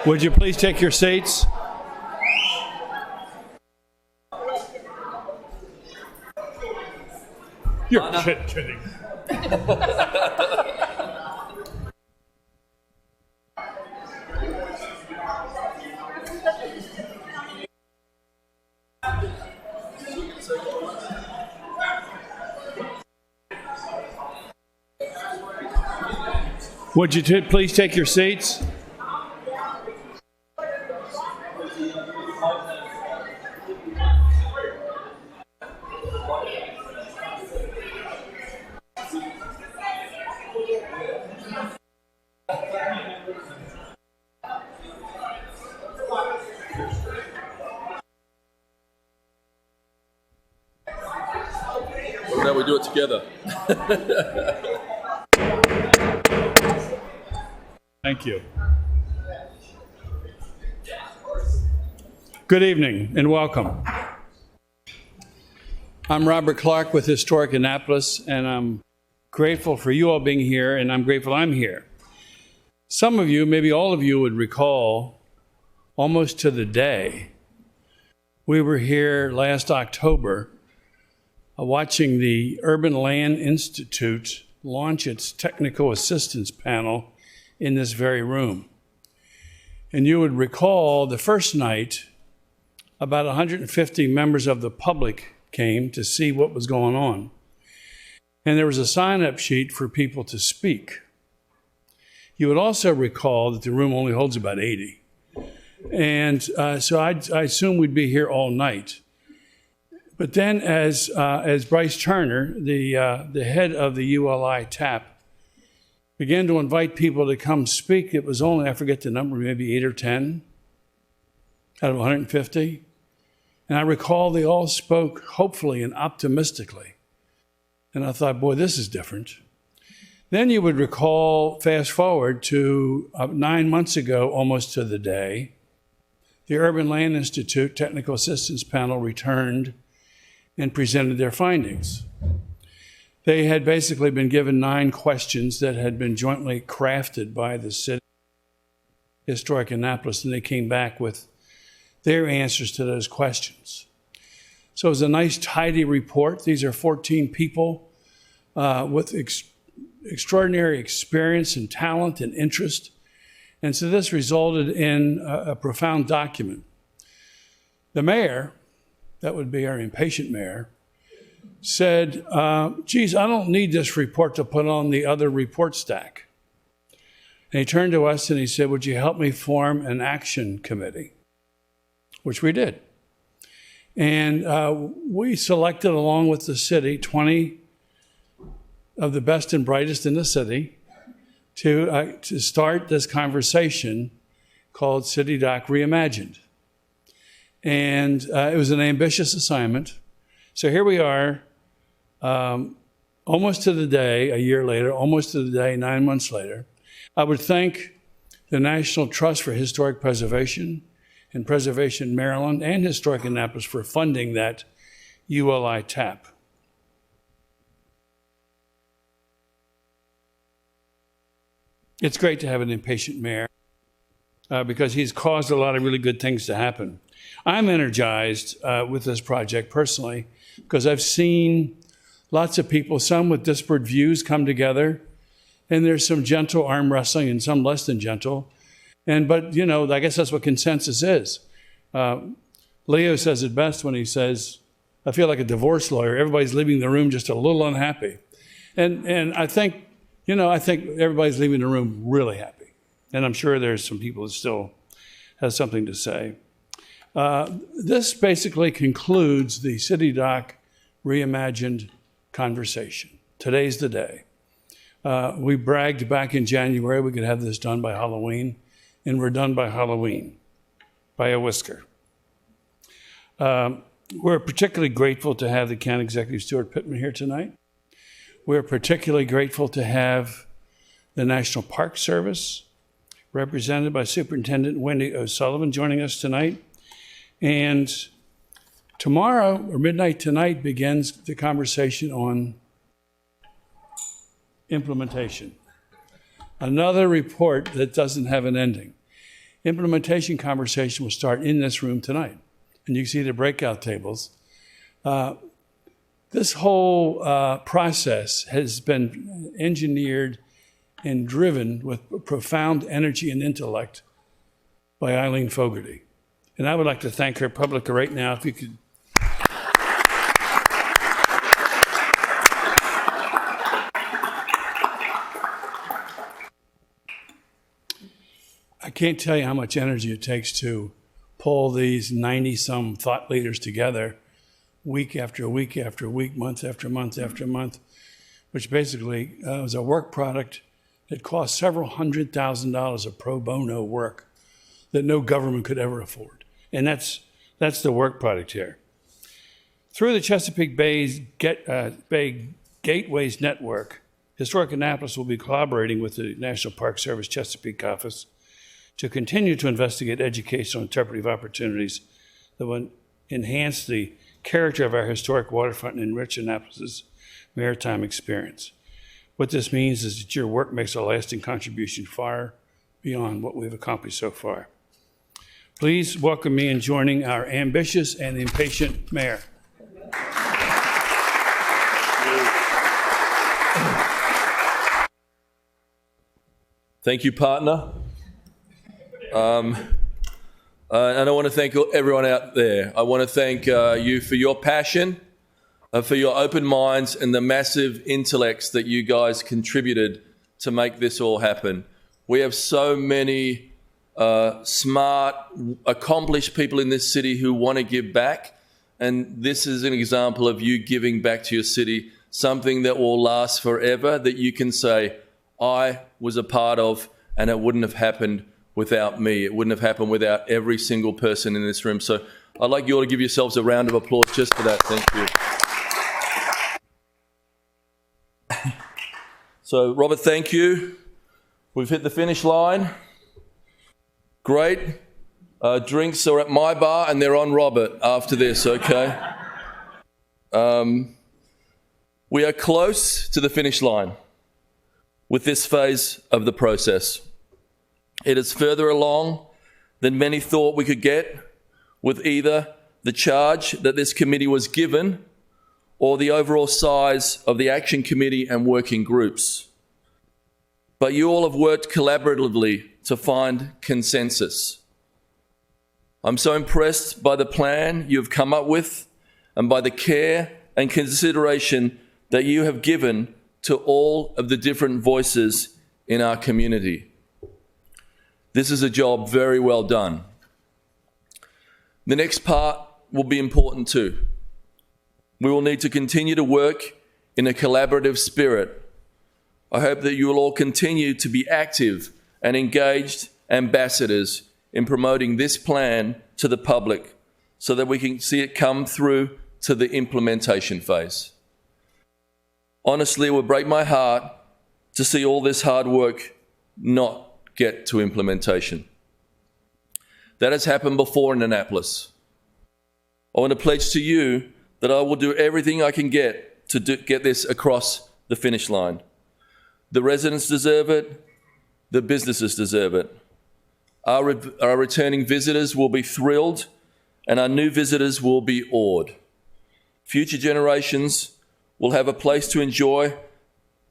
Would you please take your seats? You're kidding. Would you please take your seats? Now we do it together. Thank you. Good evening and welcome. I'm Robert Clark with Historic Annapolis, and I'm grateful for you all being here, and I'm grateful I'm here. Some of you, maybe all of you, would recall almost to the day, we were here last October watching the Urban Land Institute launch its technical assistance panel in this very room. And you would recall the first night, about 150 members of the public came to see what was going on. And there was a sign-up sheet for people to speak. You would also recall that the room only holds about 80. And so I assume we'd be here all night. But then as Bryce Turner, the head of the ULI TAP, began to invite people to come speak, it was only, I forget the number, maybe 8 or 10 out of 150. And I recall they all spoke hopefully and optimistically. And I thought, boy, this is different. Then you would recall, fast forward to 9 months ago, almost to the day, the Urban Land Institute Technical Assistance Panel returned and presented their findings. They had basically been given 9 questions that had been jointly crafted by the city, Historic Annapolis, and they came back with their answers to those questions. So it was a nice, tidy report. These are 14 people with extraordinary experience and talent and interest. And so this resulted in a profound document. The mayor, that would be our impatient mayor, said, geez, I don't need this report to put on the other report stack. And he turned to us and he said, would you help me form an action committee? Which we did. And we selected, along with the city, 20 of the best and brightest in the city to start this conversation called City Dock Reimagined. And it was an ambitious assignment. So here we are, almost to the day, a year later, almost to the day, 9 months later. I would thank the National Trust for Historic Preservation and Preservation Maryland and Historic Annapolis for funding that ULI TAP. It's great to have an impatient mayor because he's caused a lot of really good things to happen. I'm energized with this project personally because I've seen lots of people, some with disparate views, come together, and there's some gentle arm wrestling and some less than gentle. But you know, I guess that's what consensus is. Leo says it best when he says, I feel like a divorce lawyer. Everybody's leaving the room just a little unhappy. And I think, I think everybody's leaving the room really happy. And I'm sure there's some people that still have something to say. This basically concludes the City Dock Reimagined conversation. Today's the day. We bragged back in January we could have this done by Halloween, and we're done by Halloween, by a whisker. We're particularly grateful to have the County Executive Stuart Pittman here tonight. We're particularly grateful to have the National Park Service, represented by Superintendent Wendy O'Sullivan, joining us tonight. And tomorrow, or midnight tonight, begins the conversation on implementation. Another report that doesn't have an ending. Implementation conversation will start in this room tonight. And you can see the breakout tables. This whole process has been engineered and driven with profound energy and intellect by Eileen Fogarty. And I would like to thank her publicly right now, if you could. I can't tell you how much energy it takes to pull these 90-some thought leaders together week after week after week, month after month after month, which basically was a work product that cost several $100,000 of pro bono work that no government could ever afford. And that's the work product here. Through the Chesapeake Bay Gateways Network, Historic Annapolis will be collaborating with the National Park Service Chesapeake office to continue to investigate educational and interpretive opportunities that will enhance the character of our historic waterfront and enrich Annapolis's maritime experience. What this means is that your work makes a lasting contribution far beyond what we've accomplished so far. Please welcome me in joining our ambitious and impatient mayor. Thank you, partner. And I want to thank everyone out there. I want to thank you for your passion, for your open minds, and the massive intellects that you guys contributed to make this all happen. We have so many smart, accomplished people in this city who want to give back, and this is an example of you giving back to your city, something that will last forever, that you can say, I was a part of, and it wouldn't have happened without me. It wouldn't have happened without every single person in this room. So I'd like you all to give yourselves a round of applause just for that. Thank you. So, Robert, thank you. We've hit the finish line. Great. Drinks are at my bar and they're on Robert after this, okay? We are close to the finish line with this phase of the process. It is further along than many thought we could get with either the charge that this committee was given or the overall size of the action committee and working groups. But you all have worked collaboratively to find consensus. I'm so impressed by the plan you've come up with and by the care and consideration that you have given to all of the different voices in our community. This is a job very well done. The next part will be important too. We will need to continue to work in a collaborative spirit. I hope that you will all continue to be active and engaged ambassadors in promoting this plan to the public so that we can see it come through to the implementation phase. Honestly, it would break my heart to see all this hard work not get to implementation. That has happened before in Annapolis. I want to pledge to you that I will do everything I can get to get this across the finish line. The residents deserve it. The businesses deserve it. Our returning visitors will be thrilled, and our new visitors will be awed. Future generations will have a place to enjoy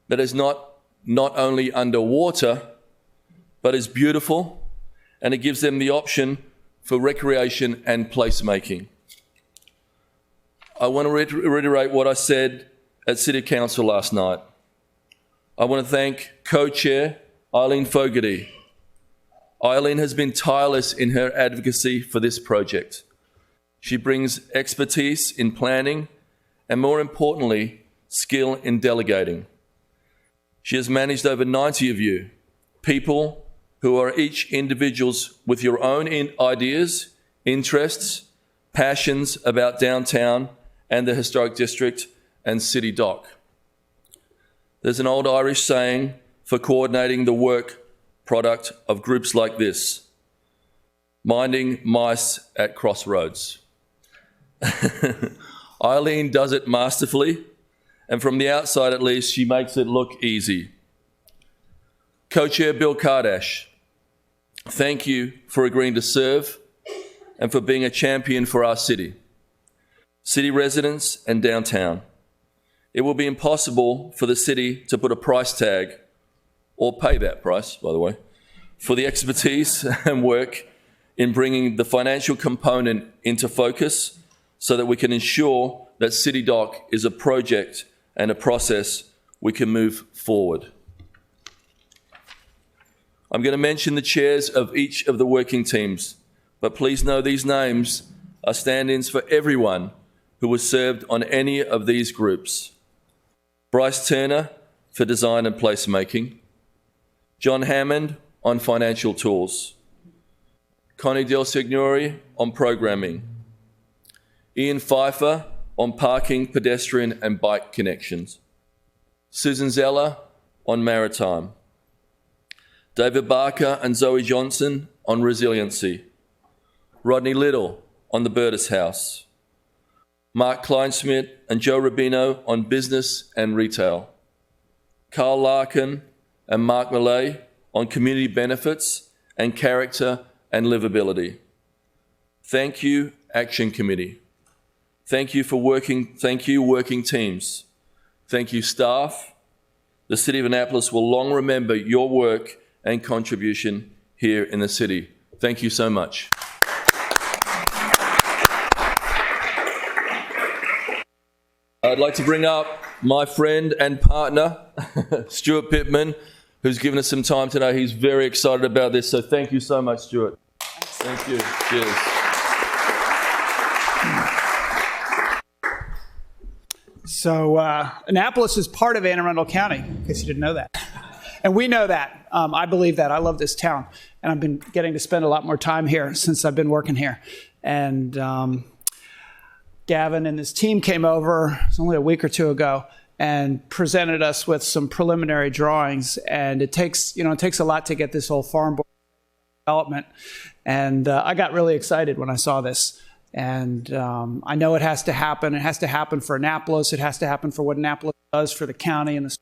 that is not only underwater, but is beautiful, and it gives them the option for recreation and placemaking. I want to reiterate what I said at City Council last night. I want to thank Co-Chair Eileen Fogarty. Eileen has been tireless in her advocacy for this project. She brings expertise in planning and, more importantly, skill in delegating. She has managed over 90 of you, people who are each individuals with your own ideas, interests, passions about downtown and the historic district and city dock. There's an old Irish saying for coordinating the work product of groups like this: minding mice at crossroads. Eileen does it masterfully, and from the outside at least, she makes it look easy. Co-Chair Bill Kardash, Thank you for agreeing to serve and for being a champion for our city residents and downtown. It will be impossible for the city to put a price tag, or pay that price, by the way, for the expertise and work in bringing the financial component into focus so that we can ensure that CityDock is a project and a process we can move forward. I'm going to mention the chairs of each of the working teams, but please know these names are stand-ins for everyone who was served on any of these groups. Bryce Turner for design and placemaking, John Hammond on financial tools, Connie Del Signore on programming, Ian Pfeiffer on parking, pedestrian and bike connections, Susan Zeller on maritime, David Barker and Zoe Johnson on resiliency, Rodney Little on the Burtis House, Mark Kleinschmidt and Joe Rubino on business and retail, Carl Larkin and Mark Millay on community benefits and character and livability. Thank you, Action Committee. Thank you, working teams. Thank you, staff. The City of Annapolis will long remember your work and contribution here in the city. Thank you so much. I'd like to bring up my friend and partner, Stuart Pittman, who's given us some time today. He's very excited about this, so thank you so much, Stuart. Thank you. Cheers. So Annapolis is part of Anne Arundel County, in case you didn't know that. And we know that. I believe that. I love this town. And I've been getting to spend a lot more time here since I've been working here. And Gavin and his team came over, it was only a week or two ago, and presented us with some preliminary drawings. And it takes a lot to get this whole farm board development. And I got really excited when I saw this. And I know it has to happen. It has to happen for Annapolis. It has to happen for what Annapolis does for the county and the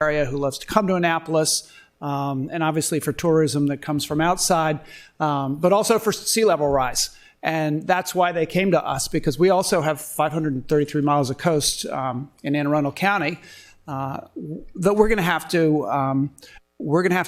area who loves to come to Annapolis, and obviously for tourism that comes from outside, but also for sea level rise. And that's why they came to us, because we also have 533 miles of coast in Anne Arundel County that we're going to have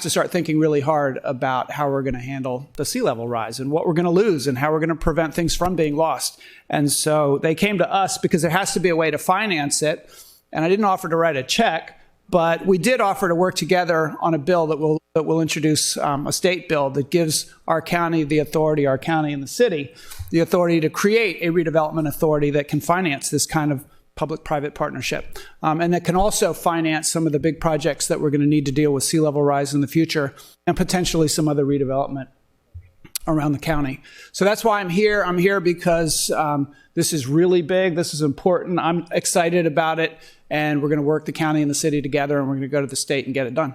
to start thinking really hard about how we're going to handle the sea level rise and what we're going to lose and how we're going to prevent things from being lost. And so they came to us because there has to be a way to finance it. And I didn't offer to write a check, but we did offer to work together on a bill that will introduce a state bill that gives our county and the city, the authority to create a redevelopment authority that can finance this kind of public-private partnership, and that can also finance some of the big projects that we're going to need to deal with sea level rise in the future, and potentially some other redevelopment around the county. So that's why I'm here. I'm here because this is really big. This is important. I'm excited about it, and we're going to work the county and the city together, and we're going to go to the state and get it done.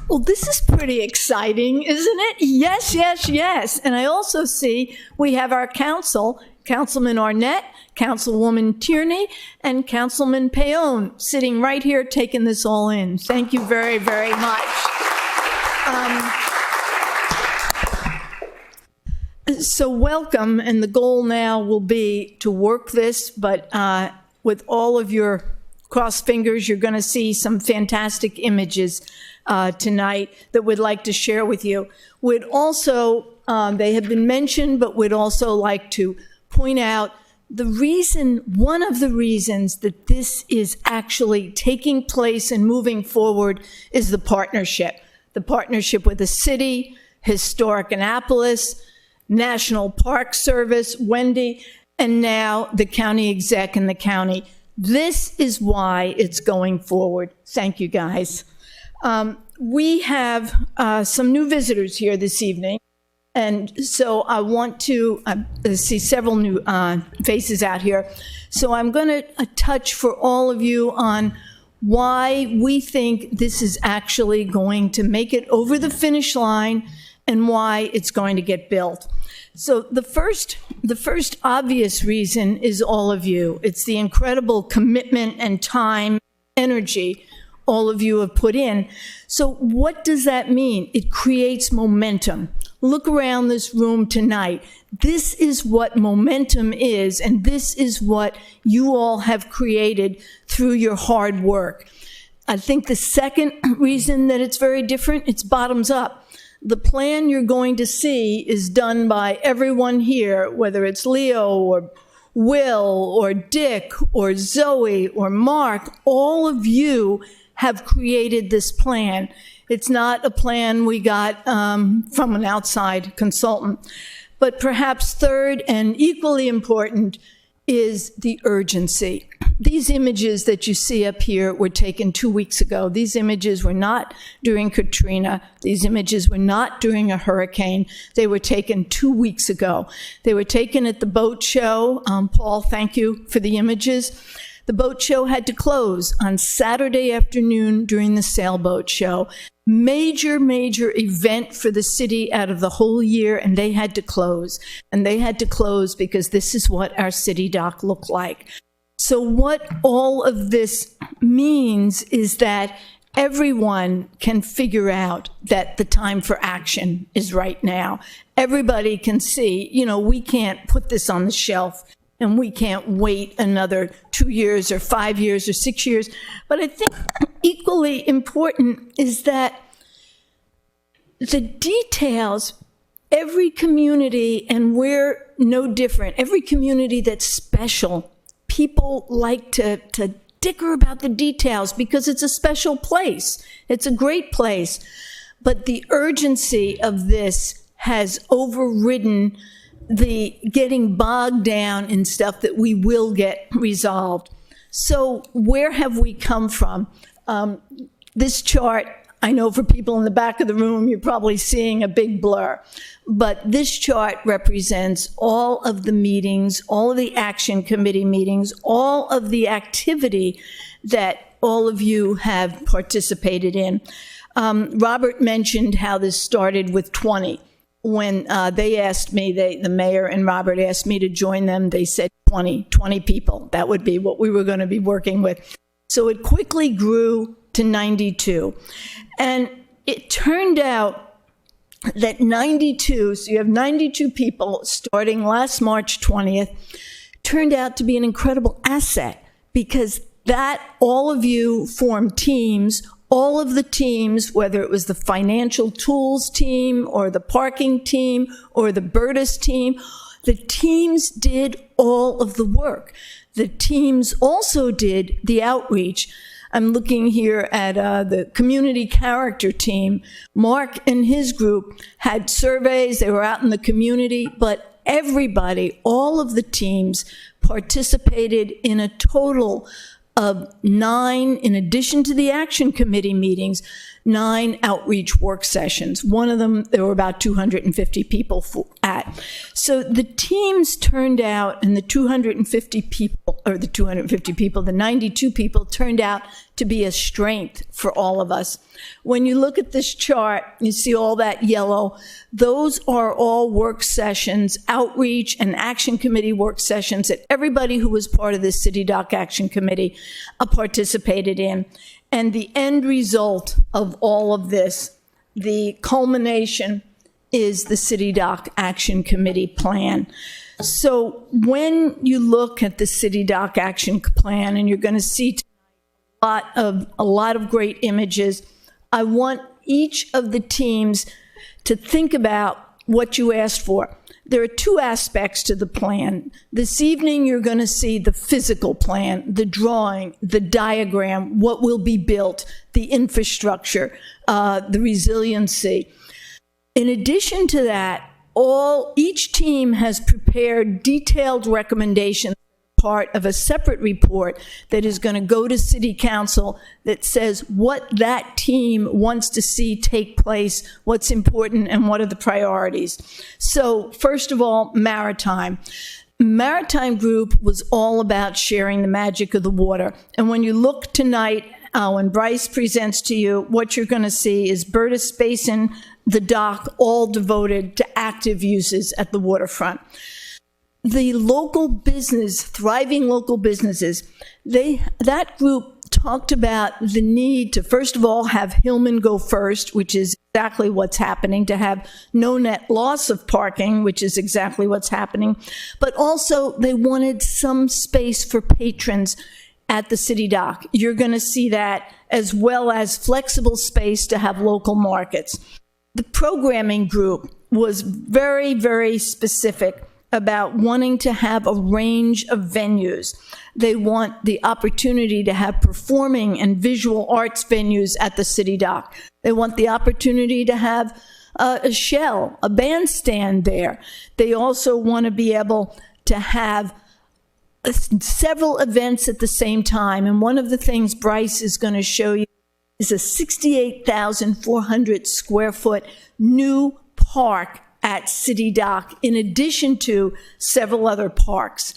Well, this is pretty exciting, isn't it? Yes, yes, yes. And I also see we have our council, Councilman Arnett, Councilwoman Tierney, and Councilman Payon sitting right here taking this all in. Thank you very, very much. So welcome, and the goal now will be to work this, but with all of your crossed fingers, you're going to see some fantastic images tonight that we'd like to share with you. We'd also, they have been mentioned, but we'd also like to point out one of the reasons that this is actually taking place and moving forward is the partnership with the city, Historic Annapolis, National Park Service, Wendy, and now the county exec and the county. This is why it's going forward. Thank you, guys. We have some new visitors here this evening, and so I want to see several new faces out here. So I'm going to touch for all of you on why we think this is actually going to make it over the finish line and why it's going to get built. So the first obvious reason is all of you. It's the incredible commitment and time, energy all of you have put in. So what does that mean? It creates momentum. Look around this room tonight. This is what momentum is, and this is what you all have created through your hard work. I think the second reason that it's very different, it's bottoms up. The plan you're going to see is done by everyone here, whether it's Leo or Will or Dick or Zoe or Mark. All of you have created this plan. It's not a plan we got from an outside consultant. But perhaps third and equally important is the urgency. These images that you see up here were taken 2 weeks ago. These images were not during Katrina. These images were not during a hurricane. They were taken 2 weeks ago. They were taken at the boat show. Paul, thank you for the images. The boat show had to close on Saturday afternoon during the sailboat show. Major event for the city out of the whole year, and they had to close. And they had to close because this is what our city dock looked like. So what all of this means is that everyone can figure out that the time for action is right now. Everybody can see, we can't put this on the shelf and we can't wait another 2 years or 5 years or 6 years. But I think equally important is that the details, every community, and we're no different, every community that's special, people like to dicker about the details because it's a special place. It's a great place. But the urgency of this has overridden the getting bogged down in stuff that we will get resolved. So where have we come from? This chart, I know for people in the back of the room, you're probably seeing a big blur. But this chart represents all of the meetings, all of the action committee meetings, all of the activity that all of you have participated in. Robert mentioned how this started with 20. When they asked me, the mayor and Robert asked me to join them, they said 20 people. That would be what we were going to be working with. So it quickly grew to 92. And it turned out that 92, so you have 92 people starting last March 20th, turned out to be an incredible asset because that all of you formed teams. All of the teams, whether it was the financial tools team or the parking team or the Bertus team, the teams did all of the work. The teams also did the outreach. I'm looking here at the community character team. Mark and his group had surveys. They were out in the community, but everybody, all of the teams participated in a total of 9, in addition to the action committee meetings, 9 outreach work sessions. One of them, there were about 250 people at. So the teams turned out, and the 250 people, or the 250 people, the 92 people turned out to be a strength for all of us. When you look at this chart, you see all that yellow. Those are all work sessions, outreach and action committee work sessions that everybody who was part of this City Dock Action Committee participated in. And the end result of all of this, the culmination, is the City Dock Action Committee plan. So when you look at the City Dock Action Plan, and you're going to see a lot of great images, I want each of the teams to think about what you asked for. There are 2 aspects to the plan. This evening, you're going to see the physical plan, the drawing, the diagram, what will be built, the infrastructure, the resiliency. In addition to that, each team has prepared detailed recommendations, part of a separate report that is going to go to City Council that says what that team wants to see take place, what's important, and what are the priorities. So first of all, maritime. Maritime Group was all about sharing the magic of the water. And when you look tonight when Bryce presents to you, what you're going to see is Burtis Basin, the dock, all devoted to active uses at the waterfront. The local business, thriving local businesses, that group talked about the need to, first of all, have Hillman go first, which is exactly what's happening, to have no net loss of parking, which is exactly what's happening. But also, they wanted some space for patrons at the city dock. You're going to see that, as well as flexible space to have local markets. The programming group was very, very specific about wanting to have a range of venues. They want the opportunity to have performing and visual arts venues at the city dock. They want the opportunity to have a shell, a bandstand there. They also want to be able to have several events at the same time. And one of the things Bryce is going to show you is a 68,400 square foot new park at City Dock, in addition to several other parks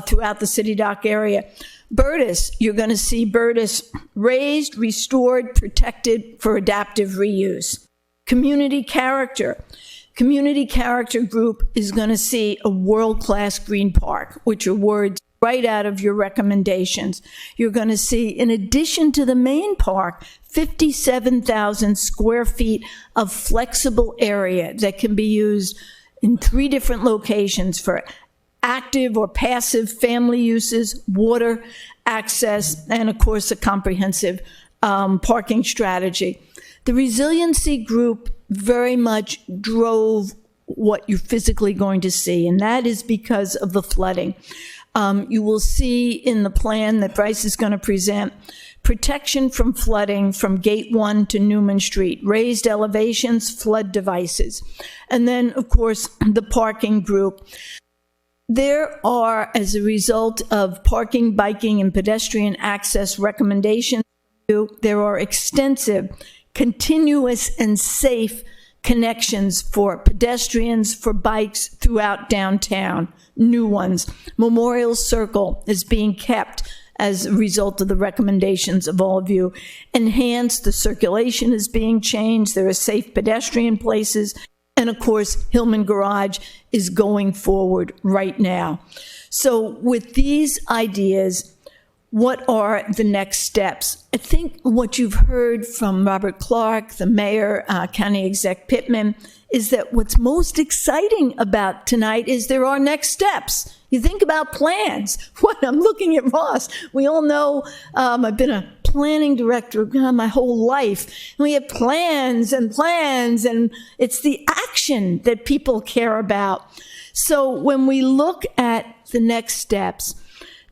throughout the City Dock area. Burtis, you're going to see Burtis raised, restored, protected for adaptive reuse. Community Character Group is going to see a world-class green park, which are words right out of your recommendations. You're going to see, in addition to the main park, 57,000 square feet of flexible area that can be used in 3 different locations for active or passive family uses, water access, and of course a comprehensive parking strategy. The resiliency group very much drove what you're physically going to see, and that is because of the flooding. You will see in the plan that Bryce is going to present protection from flooding from Gate 1 to Newman Street, raised elevations, flood devices. And then, of course, the parking group. There are, as a result of parking, biking, and pedestrian access recommendations, there are extensive, continuous, and safe connections for pedestrians, for bikes throughout downtown, new ones. Memorial Circle is being kept as a result of the recommendations of all of you. Enhanced, the circulation is being changed, there are safe pedestrian places, and of course, Hillman Garage is going forward right now. So with these ideas, what are the next steps? I think what you've heard from Robert Clark, the mayor, County Exec Pittman, is that what's most exciting about tonight is there are next steps. You think about plans. What, I'm looking at Ross. We all know I've been a planning director my whole life. And we have plans, and it's the action that people care about. So when we look at the next steps,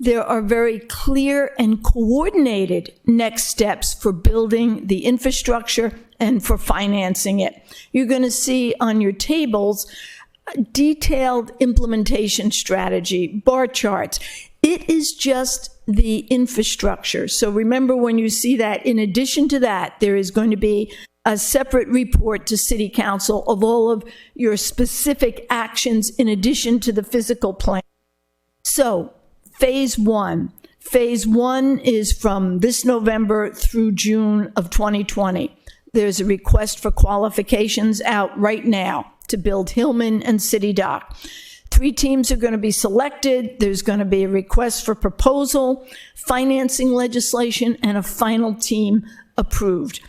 there are very clear and coordinated next steps for building the infrastructure and for financing it. You're going to see on your tables a detailed implementation strategy, bar charts. It is just the infrastructure. So remember, when you see that, in addition to that, there is going to be a separate report to City Council of all of your specific actions in addition to the physical plan. So, Phase 1. Phase 1 is from this November through June of 2020. There's a request for qualifications out right now to build Hillman and City Dock. 3 teams are going to be selected. There's going to be a request for proposal, financing legislation, and a final team approved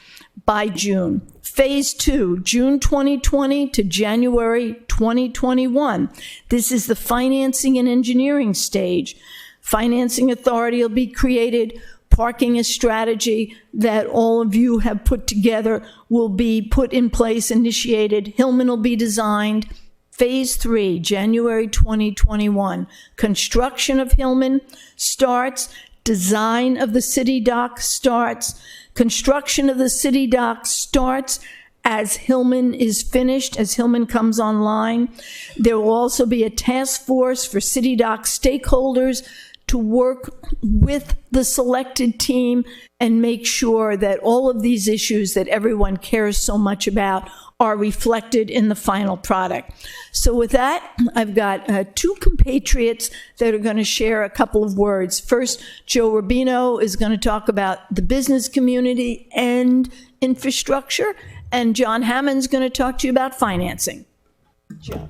by June. Phase 2, June 2020 to January 2021. This is the financing and engineering stage. Financing authority will be created. Parking a strategy that all of you have put together will be put in place, initiated. Hillman will be designed. Phase 3, January 2021. Construction of Hillman starts. Design of the City Dock starts. Construction of the City Dock starts as Hillman is finished, as Hillman comes online. There will also be a task force for City Dock stakeholders to work with the selected team and make sure that all of these issues that everyone cares so much about are reflected in the final product. So with that, I've got two compatriots that are going to share a couple of words. First, Joe Rubino is going to talk about the business community and infrastructure, and John Hammond's going to talk to you about financing. Joe.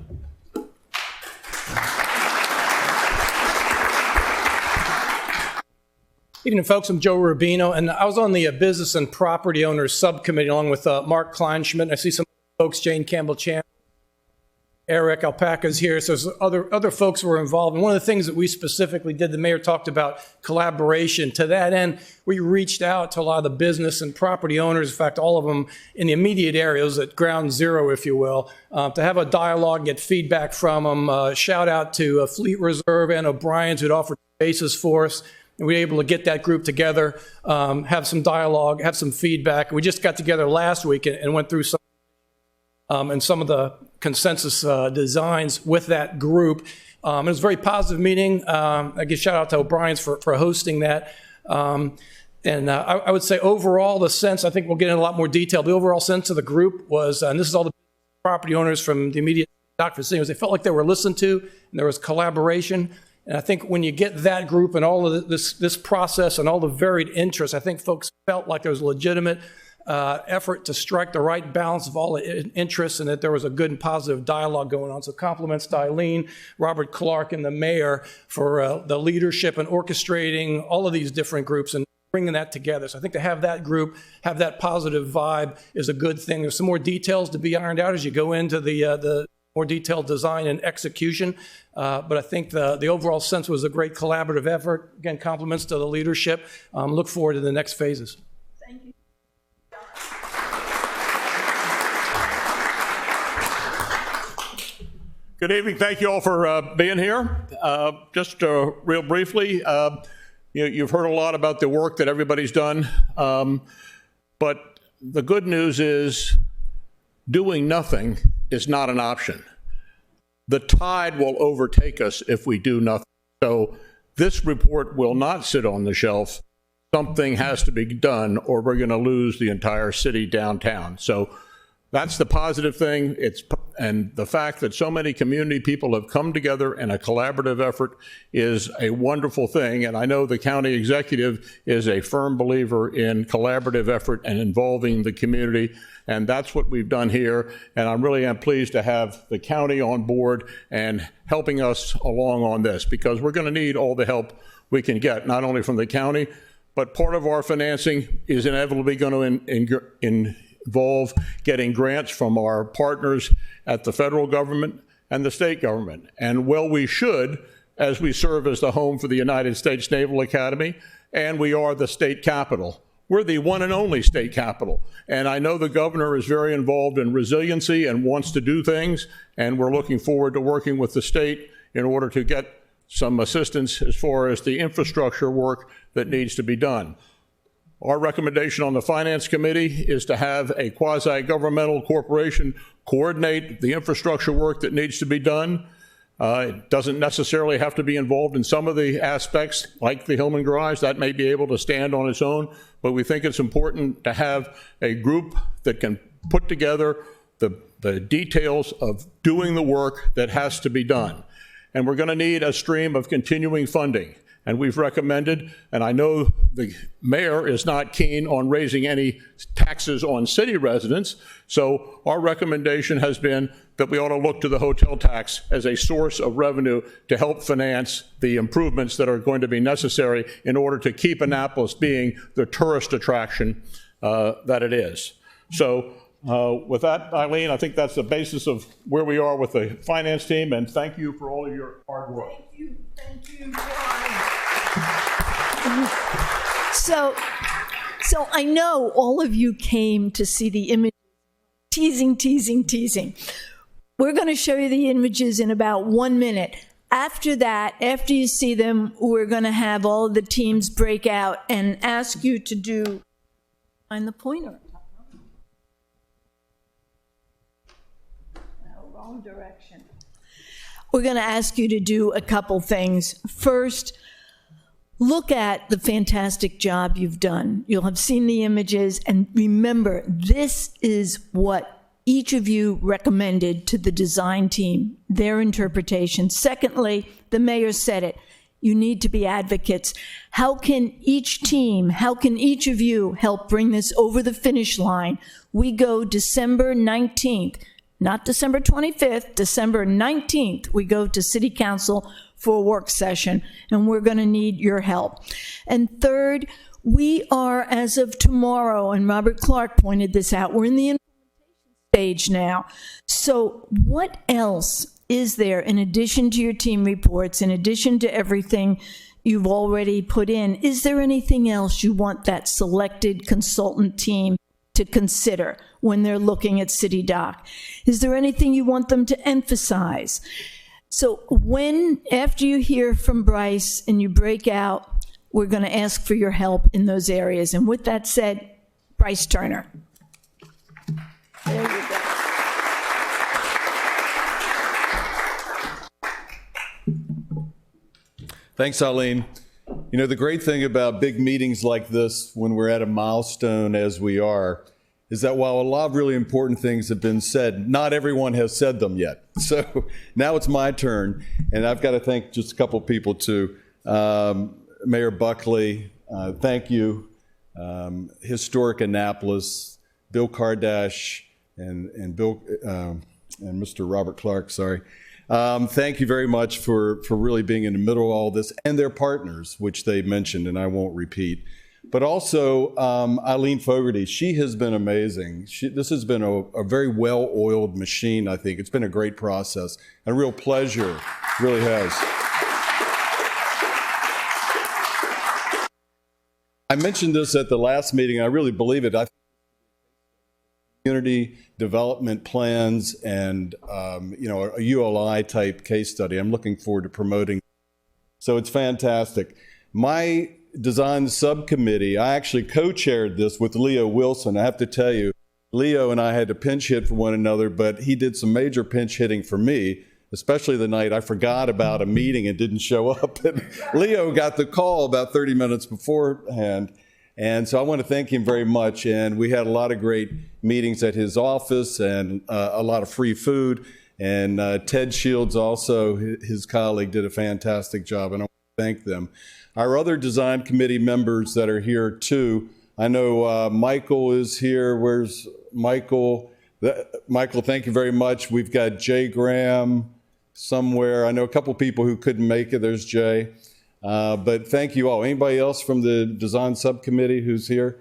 Evening, folks. I'm Joe Rubino, and I was on the Business and Property Owners Subcommittee along with Mark Kleinschmidt. I see some folks, Jane Campbell-Chan, Eric Alpaca's here, so there's other folks who were involved. And one of the things that we specifically did, the mayor talked about collaboration. To that end, we reached out to a lot of the business and property owners, in fact, all of them in the immediate areas at ground zero, if you will, to have a dialogue, get feedback from them. Shout out to Fleet Reserve and O'Brien's who'd offered spaces for us. And we were able to get that group together, have some dialogue, have some feedback. We just got together last week and went through some of the consensus designs with that group. It was a very positive meeting. I give shout out to O'Brien's for hosting that. I would say overall, the sense, I think we'll get into a lot more detail, the overall sense of the group was, and this is all the property owners from the immediate vicinity, was they felt like they were listened to and there was collaboration. And I think when you get that group and all of this process and all the varied interests, I think folks felt like there was a legitimate effort to strike the right balance of all the interests and that there was a good and positive dialogue going on. So compliments to Eileen, Robert Clark, and the mayor for the leadership and orchestrating all of these different groups and bringing that together. So I think to have that group, have that positive vibe is a good thing. There's some more details to be ironed out as you go into the more detailed design and execution. But I think the overall sense was a great collaborative effort. Again, compliments to the leadership. Look forward to the next phases. Thank you. Good evening. Thank you all for being here. Just real briefly, you've heard a lot about the work that everybody's done. But the good news is doing nothing is not an option. The tide will overtake us if we do nothing. So this report will not sit on the shelf. Something has to be done or we're going to lose the entire city downtown. So that's the positive thing. And the fact that so many community people have come together in a collaborative effort is a wonderful thing. And I know the county executive is a firm believer in collaborative effort and involving the community. And that's what we've done here. And I really am pleased to have the county on board and helping us along on this, because we're going to need all the help we can get, not only from the county, but part of our financing is inevitably going to involve getting grants from our partners at the federal government and the state government. And well, we should, as we serve as the home for the United States Naval Academy, and we are the state capital. We're the one and only state capital. And I know the governor is very involved in resiliency and wants to do things, and we're looking forward to working with the state in order to get some assistance as far as the infrastructure work that needs to be done. Our recommendation on the Finance Committee is to have a quasi-governmental corporation coordinate the infrastructure work that needs to be done. It doesn't necessarily have to be involved in some of the aspects, like the Hillman Garage. That may be able to stand on its own, but we think it's important to have a group that can put together the details of doing the work that has to be done. And we're going to need a stream of continuing funding. And we've recommended, and I know the mayor is not keen on raising any taxes on city residents, so our recommendation has been that we ought to look to the hotel tax as a source of revenue to help finance the improvements that are going to be necessary in order to keep Annapolis being the tourist attraction that it is. So with that, Eileen, I think that's the basis of where we are with the finance team, and thank you for all of your hard work. Thank you, John. So I know all of you came to see the images. Teasing. We're going to show you the images in about 1 minute. After that, after you see them, we're going to have all of the teams break out and ask you to find the pointer. No, wrong direction. We're going to ask you to do a couple things. First, look at the fantastic job you've done. You'll have seen the images, and remember, this is what each of you recommended to the design team, their interpretation. Secondly, the mayor said it. You need to be advocates. How can each team, how can each of you help bring this over the finish line? We go December 19th, not December 25th, December 19th, we go to City Council for a work session, and we're going to need your help. And third, we are, as of tomorrow, and Robert Clark pointed this out, we're in the stage now. So what else is there in addition to your team reports, in addition to everything you've already put in? Is there anything else you want that selected consultant team to consider when they're looking at City Dock? Is there anything you want them to emphasize? So after you hear from Bryce and you break out, we're going to ask for your help in those areas. And with that said, Bryce Turner. There you go. Thanks, Eileen. You know, the great thing about big meetings like this, when we're at a milestone as we are, is that while a lot of really important things have been said, not everyone has said them yet. So now it's my turn, and I've got to thank just a couple people too. Mayor Buckley, thank you. Historic Annapolis, Bill Kardash, and Bill and Mr. Robert Clark, sorry. Thank you very much for really being in the middle of all this, and their partners, which they mentioned, and I won't repeat. But also Eileen Fogarty, she has been amazing. This has been a very well-oiled machine, I think. It's been a great process, and a real pleasure, really has. I mentioned this at the last meeting. I really believe it. I think community development plans and a ULI type case study. I'm looking forward to promoting. So it's fantastic. My design subcommittee, I actually co-chaired this with Leo Wilson. I have to tell you, Leo and I had to pinch hit for one another, but he did some major pinch hitting for me, especially the night I forgot about a meeting and didn't show up. And Leo got the call about 30 minutes beforehand. And so I want to thank him very much. And we had a lot of great meetings at his office and a lot of free food. And Ted Shields also, his colleague, did a fantastic job, and I want to thank them. Our other design committee members that are here too, I know Michael is here. Where's Michael? Michael, thank you very much. We've got Jay Graham somewhere. I know a couple people who couldn't make it. There's Jay. But thank you all. Anybody else from the design subcommittee who's here?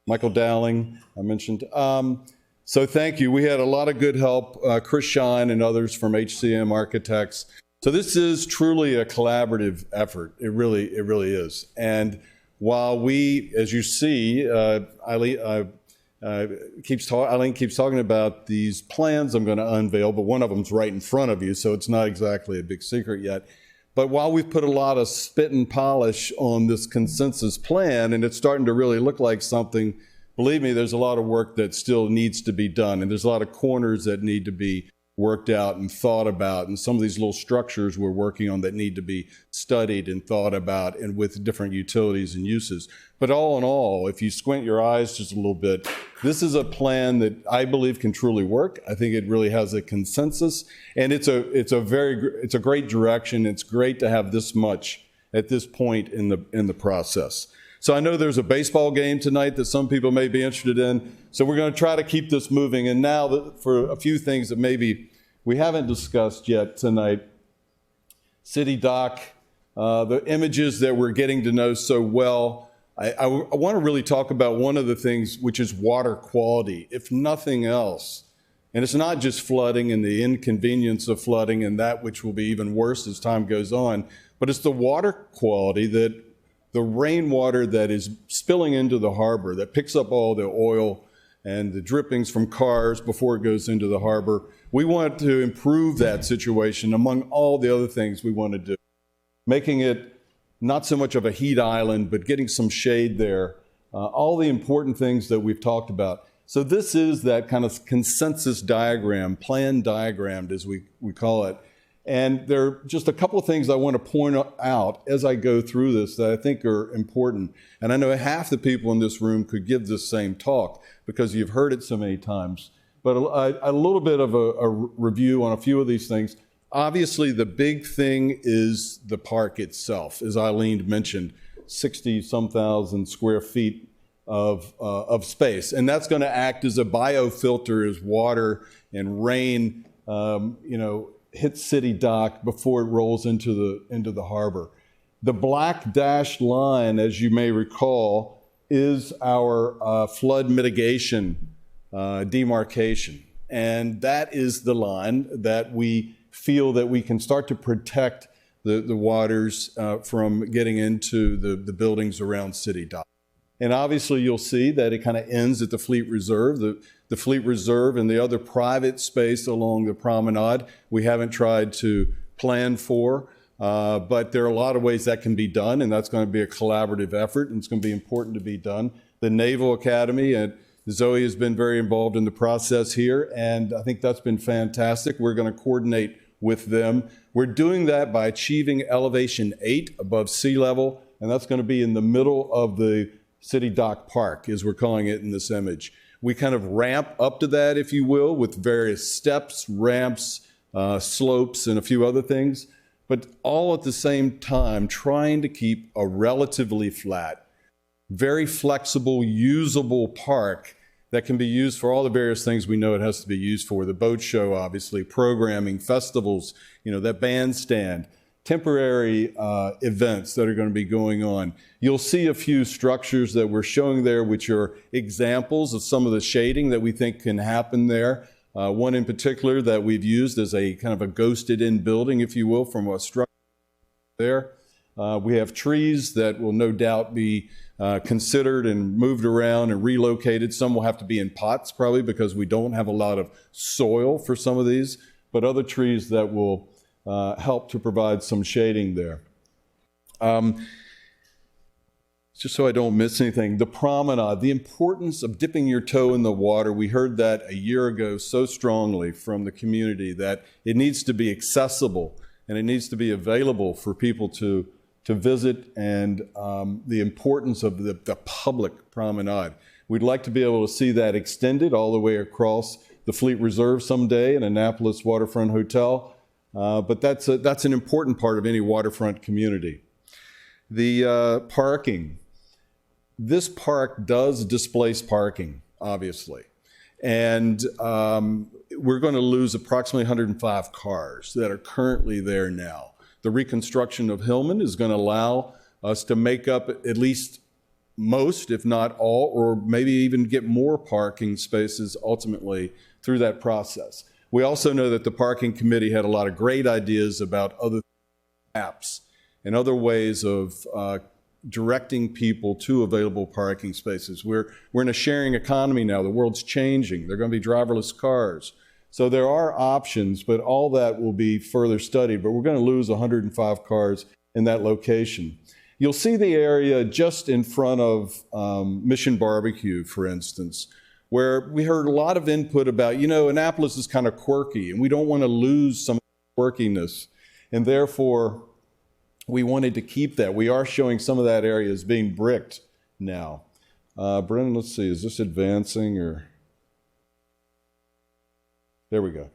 Michael Dowling, I mentioned. So thank you. We had a lot of good help. Chris Shine and others from HCM Architects. So this is truly a collaborative effort. It really is. And while we, as you see, Eileen keeps talking about these plans I'm going to unveil, but one of them's right in front of you, so it's not exactly a big secret yet. But while we've put a lot of spit and polish on this consensus plan, and it's starting to really look like something, believe me, there's a lot of work that still needs to be done, and there's a lot of corners that need to be worked out and thought about, and some of these little structures we're working on that need to be studied and thought about, and with different utilities and uses. But all in all, if you squint your eyes just a little bit, this is a plan that I believe can truly work. I think it really has a consensus, and it's a great direction. It's great to have this much at this point in the process. So I know there's a baseball game tonight that some people may be interested in. So we're going to try to keep this moving. And now for a few things that maybe we haven't discussed yet tonight. City Dock, the images that we're getting to know so well. I want to really talk about one of the things, which is water quality, if nothing else. And it's not just flooding and the inconvenience of flooding and that which will be even worse as time goes on, but it's the water quality, that the rainwater that is spilling into the harbor, that picks up all the oil and the drippings from cars before it goes into the harbor. We want to improve that situation among all the other things we want to do, making it not so much of a heat island, but getting some shade there, all the important things that we've talked about. So this is that kind of consensus diagram, plan diagrammed as we call it. And there are just a couple of things I want to point out as I go through this that I think are important. And I know half the people in this room could give this same talk because you've heard it so many times. But a little bit of a review on a few of these things. Obviously, the big thing is the park itself. As Eileen mentioned, 60-some thousand square feet of space. And that's going to act as a biofilter as water and rain, hits City Dock before it rolls into the harbor. The black dashed line, as you may recall, is our flood mitigation demarcation. And that is the line that we feel that we can start to protect the waters from getting into the buildings around City Dock. And obviously you'll see that it kind of ends at the Fleet Reserve. The Fleet Reserve and the other private space along the promenade, we haven't tried to plan for, but there are a lot of ways that can be done, and that's going to be a collaborative effort, and it's going to be important to be done. The Naval Academy, and Zoe has been very involved in the process here, and I think that's been fantastic. We're going to coordinate with them. We're doing that by achieving elevation 8 above sea level, and that's going to be in the middle of the City Dock Park, as we're calling it in this image. We kind of ramp up to that, if you will, with various steps, ramps, slopes, and a few other things, but all at the same time trying to keep a relatively flat, very flexible, usable park that can be used for all the various things we know it has to be used for. The boat show, obviously, programming, festivals, that bandstand, temporary events that are going to be going on. You'll see a few structures that we're showing there, which are examples of some of the shading that we think can happen there. One in particular that we've used as a kind of a ghosted-in building, if you will, from a structure there. We have trees that will no doubt be considered and moved around and relocated. Some will have to be in pots probably because we don't have a lot of soil for some of these, but other trees that will help to provide some shading there. Just so I don't miss anything, the promenade, the importance of dipping your toe in the water. We heard that a year ago so strongly from the community that it needs to be accessible and it needs to be available for people to visit, and the importance of the public promenade. We'd like to be able to see that extended all the way across the Fleet Reserve someday in Annapolis Waterfront Hotel. But that's an important part of any waterfront community. The parking. This park does displace parking, obviously. And we're going to lose approximately 105 cars that are currently there now. The reconstruction of Hillman is going to allow us to make up at least most, if not all, or maybe even get more parking spaces ultimately through that process. We also know that the parking committee had a lot of great ideas about other apps and other ways of directing people to available parking spaces. We're in a sharing economy now. The world's changing. There are going to be driverless cars. So there are options, but all that will be further studied. But we're going to lose 105 cars in that location. You'll see the area just in front of Mission Barbecue, for instance, where we heard a lot of input about, Annapolis is kind of quirky, and we don't want to lose some quirkiness. And therefore, we wanted to keep that. We are showing some of that area as being bricked now. Brendan, let's see, is this advancing or? There we go.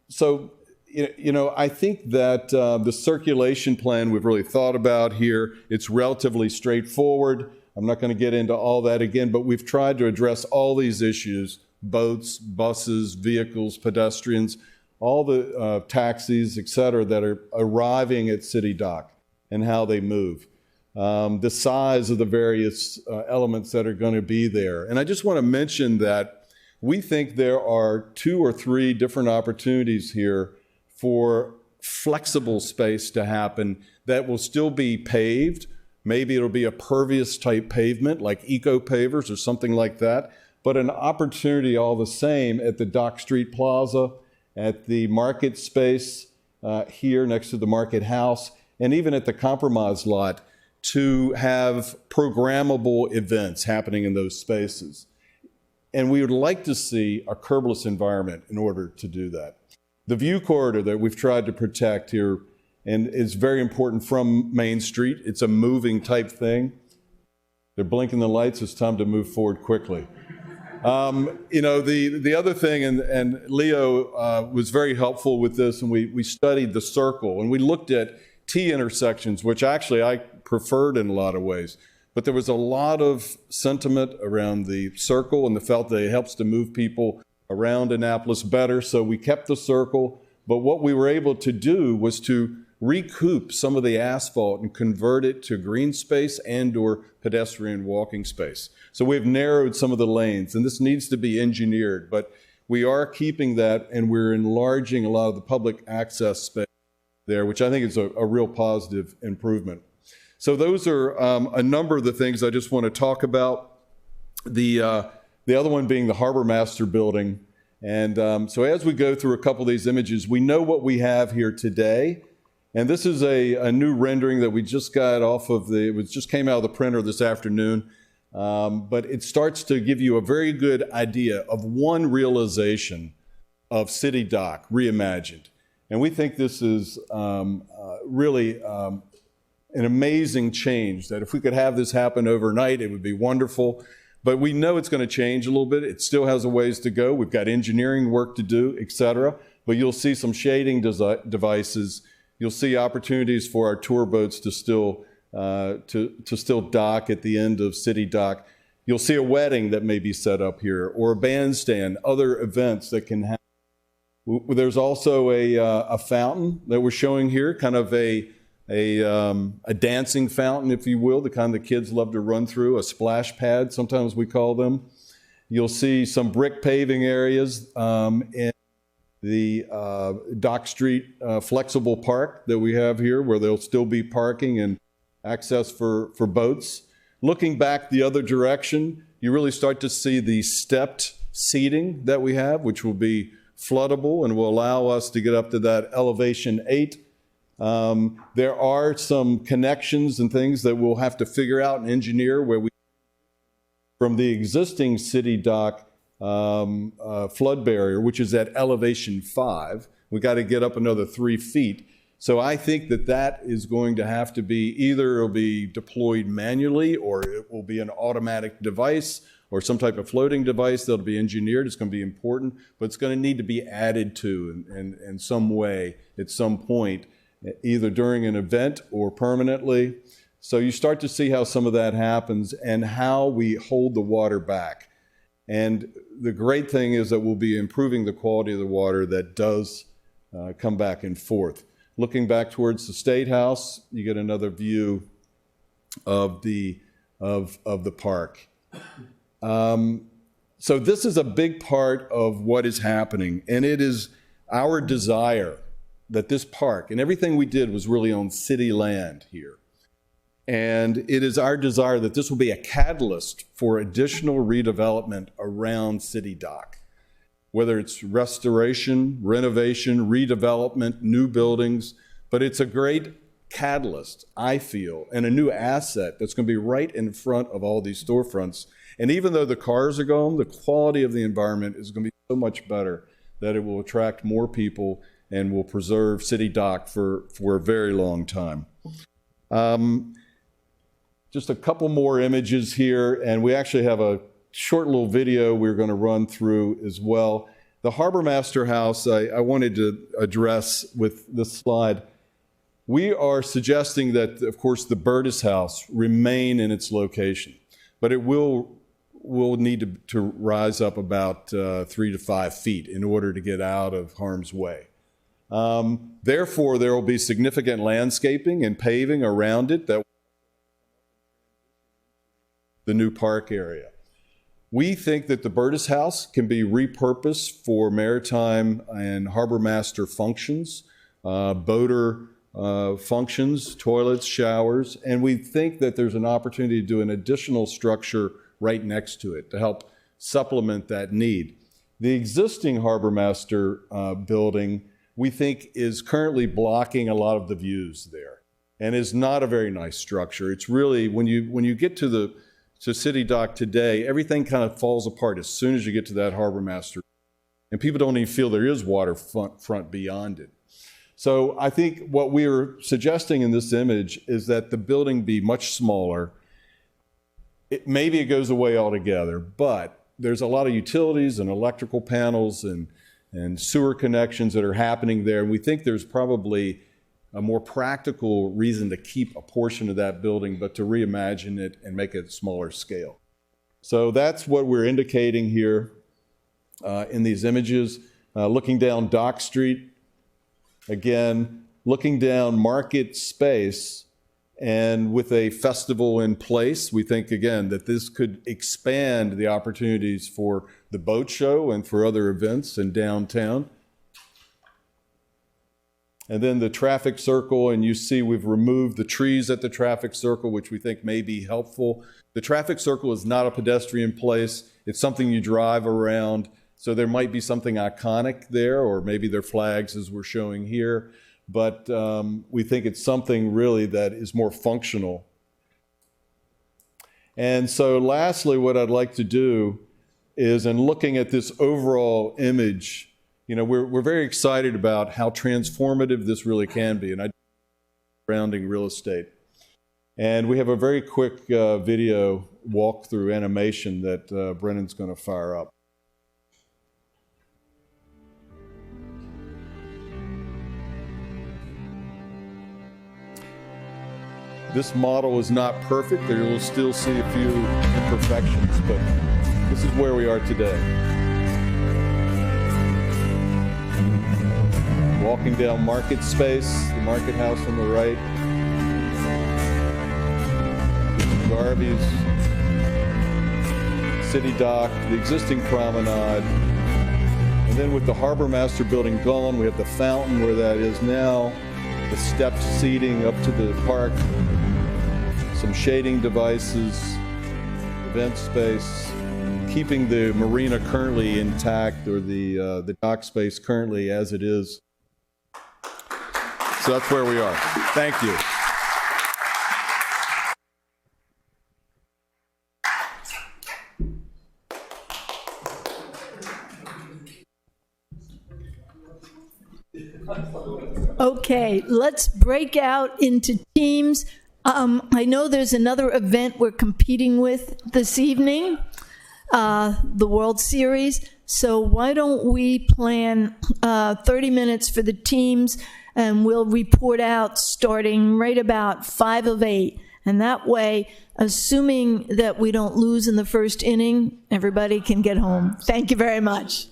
So, I think that the circulation plan we've really thought about here, it's relatively straightforward. I'm not going to get into all that again, but we've tried to address all these issues: boats, buses, vehicles, pedestrians, all the taxis, et cetera, that are arriving at City Dock and how they move, the size of the various elements that are going to be there. And I just want to mention that we think there are 2 or 3 different opportunities here for flexible space to happen that will still be paved. Maybe it'll be a pervious type pavement like eco pavers or something like that, but an opportunity all the same at the Dock Street Plaza, at the market space here next to the Market House, and even at the Compromise lot to have programmable events happening in those spaces. And we would like to see a curbless environment in order to do that. The view corridor that we've tried to protect here, and is very important from Main Street. It's a moving type thing. They're blinking the lights. It's time to move forward quickly. The other thing, and Leo was very helpful with this, and we studied the circle, and we looked at T intersections, which actually I preferred in a lot of ways. But there was a lot of sentiment around the circle, and the felt that it helps to move people around Annapolis better. So we kept the circle, but what we were able to do was to recoup some of the asphalt and convert it to green space and or pedestrian walking space. So we've narrowed some of the lanes, and this needs to be engineered, but we are keeping that, and we're enlarging a lot of the public access space there, which I think is a real positive improvement. So those are a number of the things I just want to talk about. The other one being the Harbor Master building. And so as we go through a couple of these images, we know what we have here today. And this is a new rendering that we just got off of it just came out of the printer this afternoon. But it starts to give you a very good idea of one realization of City Dock reimagined. And we think this is really an amazing change, that if we could have this happen overnight, it would be wonderful. But we know it's going to change a little bit. It still has a ways to go. We've got engineering work to do, et cetera. But you'll see some shading devices. You'll see opportunities for our tour boats to still dock at the end of City Dock. You'll see a wedding that may be set up here, or a bandstand, other events that can happen. There's also a fountain that we're showing here, kind of a dancing fountain, if you will, the kind the kids love to run through, a splash pad, sometimes we call them. You'll see some brick paving areas in the Dock Street flexible park that we have here, where there'll still be parking and access for boats. Looking back the other direction, you really start to see the stepped seating that we have, which will be floodable and will allow us to get up to that elevation 8. There are some connections and things that we'll have to figure out and engineer where we, from the existing City Dock flood barrier, which is at elevation 5, we got to get up another 3 feet. So I think that is going to have to be either it'll be deployed manually, or it will be an automatic device or some type of floating device that'll be engineered. It's going to be important, but it's going to need to be added to in some way at some point, either during an event or permanently. So you start to see how some of that happens and how we hold the water back. And the great thing is that we'll be improving the quality of the water that does come back and forth. Looking back towards the State House, you get another view of the park. So this is a big part of what is happening, and it is our desire that this park, and everything we did was really on city land here. And it is our desire that this will be a catalyst for additional redevelopment around City Dock, whether it's restoration, renovation, redevelopment, new buildings, but it's a great catalyst, I feel, and a new asset that's going to be right in front of all these storefronts. And even though the cars are gone, the quality of the environment is going to be so much better that it will attract more people and will preserve City Dock for a very long time. Just a couple more images here, and we actually have a short little video we're going to run through as well. The Harbor Master House, I wanted to address with this slide. We are suggesting that, of course, the Burtis House remain in its location, but it will need to rise up about 3 to 5 feet in order to get out of harm's way. Therefore, there will be significant landscaping and paving around it, that the new park area. We think that the Burtis House can be repurposed for maritime and harbor master functions, boater functions, toilets, showers, and we think that there's an opportunity to do an additional structure right next to it to help supplement that need. The existing harbor master building, we think, is currently blocking a lot of the views there and is not a very nice structure. It's really, when you get to City Dock today, everything kind of falls apart as soon as you get to that harbor master. and people don't even feel there is waterfront beyond it. So I think what we are suggesting in this image is that the building be much smaller. Maybe it goes away altogether, but there's a lot of utilities and electrical panels and sewer connections that are happening there. And we think there's probably a more practical reason to keep a portion of that building, but to reimagine it and make it smaller scale. So that's what we're indicating here in these images. Looking down Dock Street, again, looking down Market Space, and with a festival in place, we think, again, that this could expand the opportunities for the boat show and for other events in downtown. And then the traffic circle, and you see we've removed the trees at the traffic circle, which we think may be helpful. The traffic circle is not a pedestrian place. It's something you drive around. So there might be something iconic there, or maybe they're flags as we're showing here. But we think it's something really that is more functional. And so lastly, what I'd like to do is, in looking at this overall image, you know, we're very excited about how transformative this really can be, and surrounding real estate. And we have a very quick video walkthrough animation that Brennan's going to fire up. This model is not perfect. There you'll still see a few imperfections, but this is where we are today. Walking down Market Space, the Market House on the right. Garvey's, City Dock, the existing promenade. And then with the Harbor Master building gone, we have the fountain where that is now, the stepped seating up to the park, some shading devices, event space, keeping the marina currently intact, or the dock space currently as it is. So that's where we are. Thank you. Okay, let's break out into teams. I know there's another event we're competing with this evening, the World Series. So why don't we plan 30 minutes for the teams, and we'll report out starting right about 5 of 8. And that way, assuming that we don't lose in the first inning, everybody can get home. Thank you very much.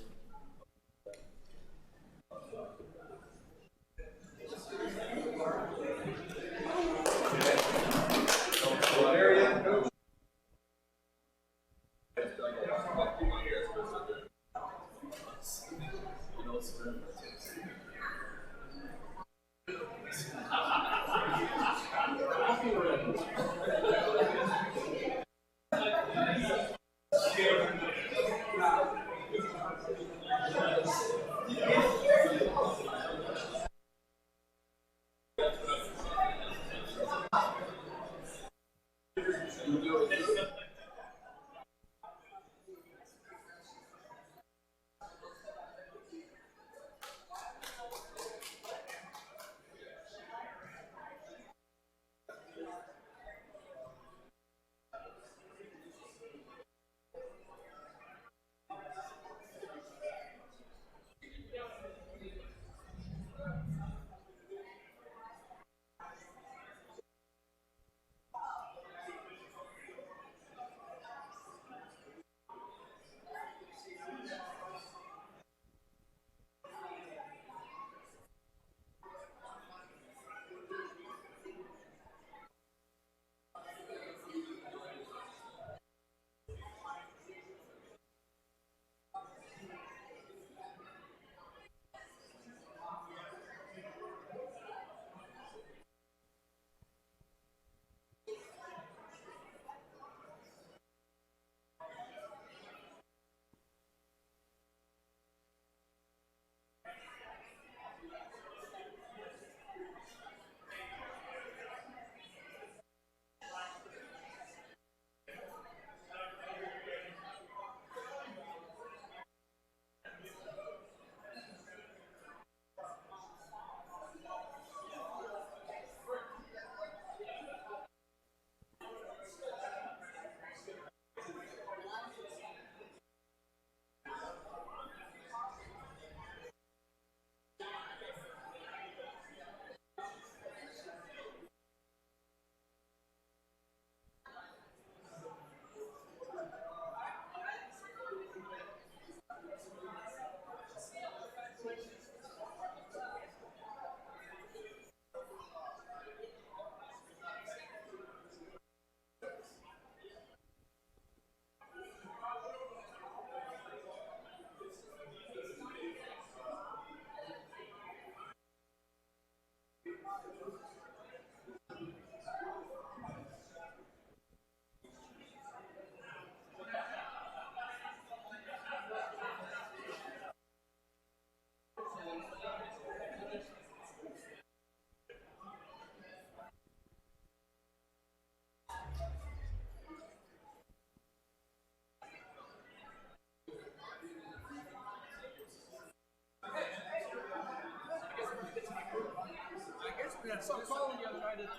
I saw Colin the other night at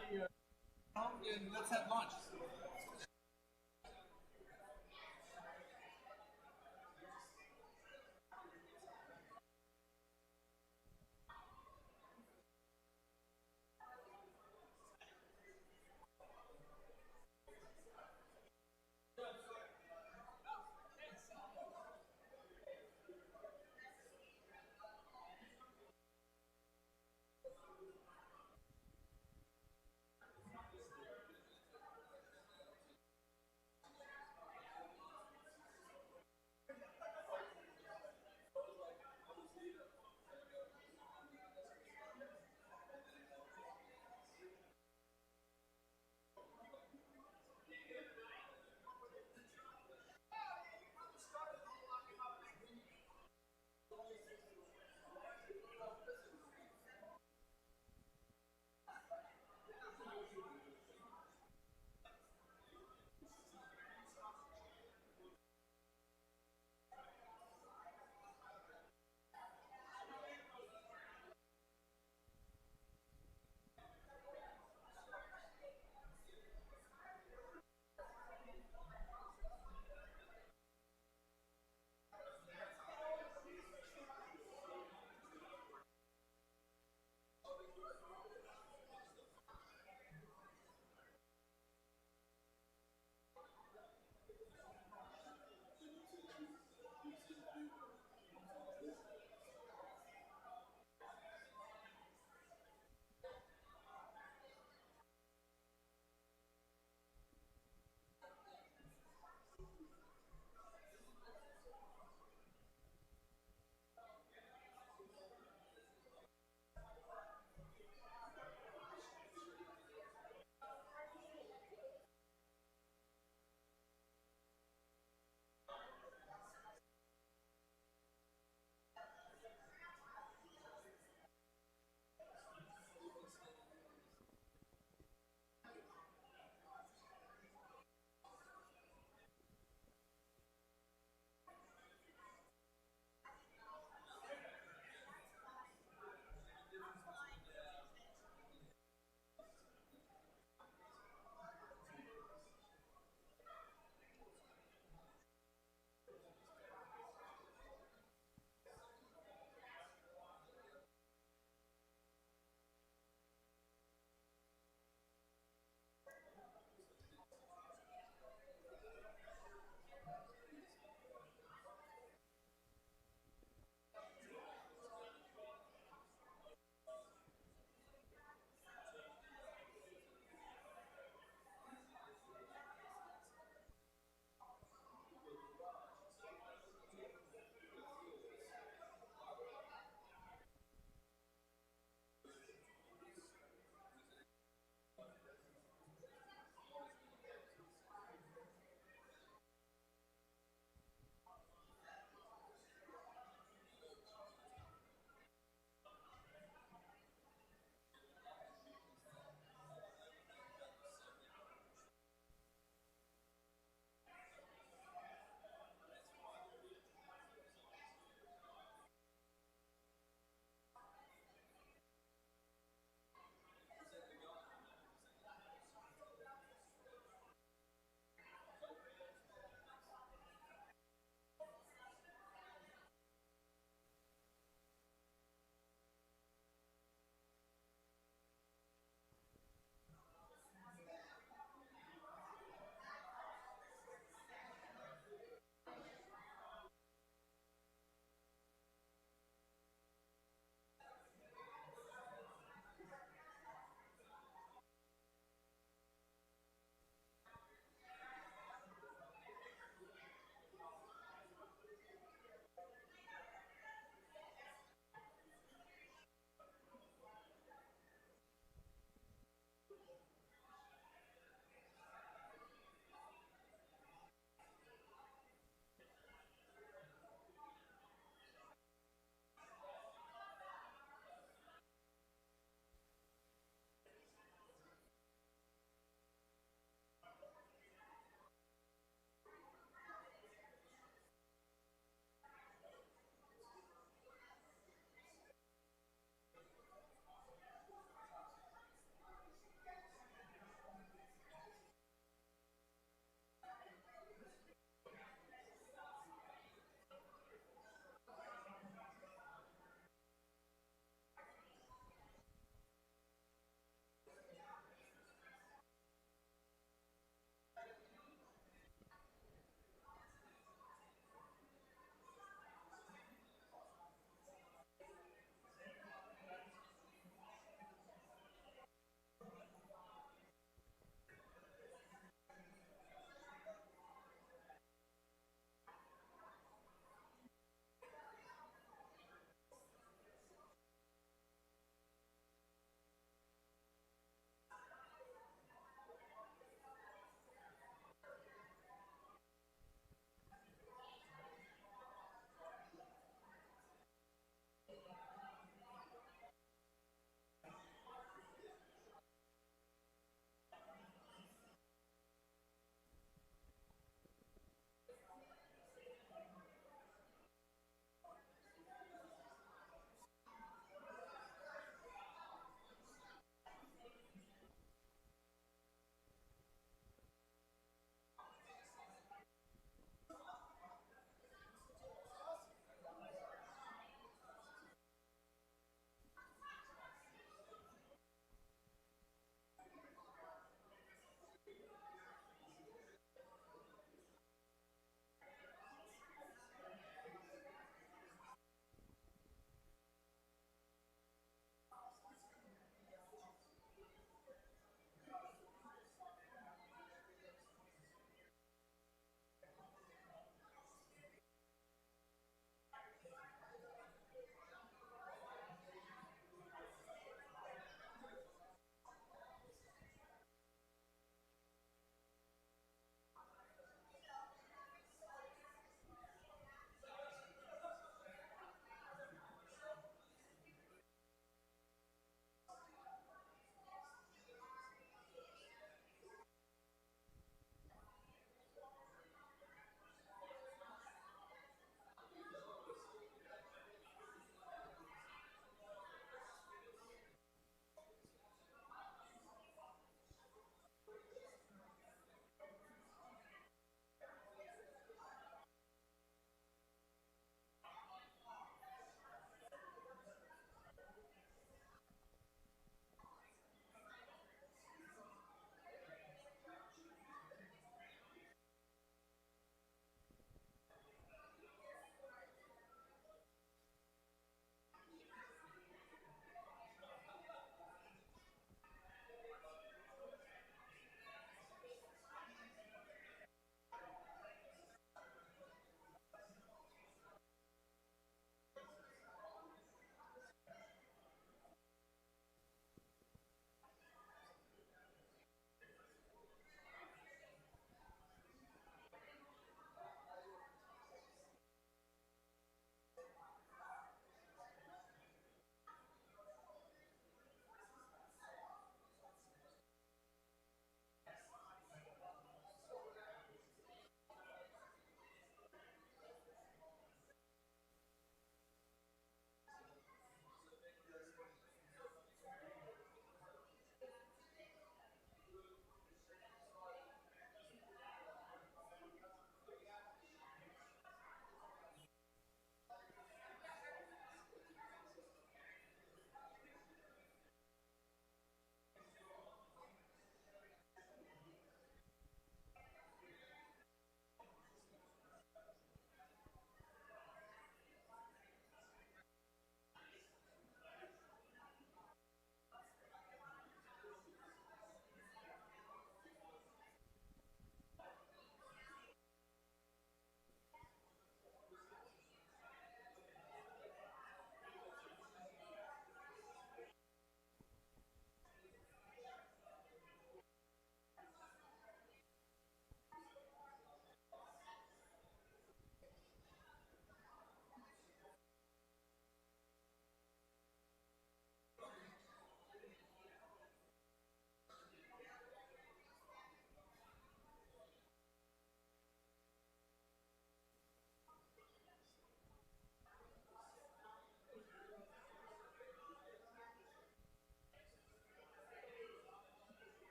the, and let's have lunch.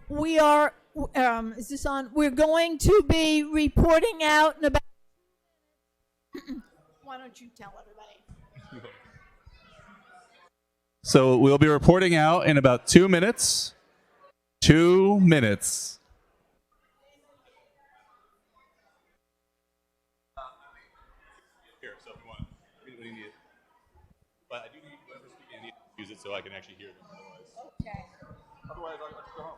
we are, is this on? We're going to be reporting out in about, why don't you tell everybody? So we'll be reporting out in about 2 minutes. 2 minutes. Here, so if you want, what do you need? But I do need whoever's speaking, I need to use it so I can actually hear them. Okay. Otherwise I'll just go home.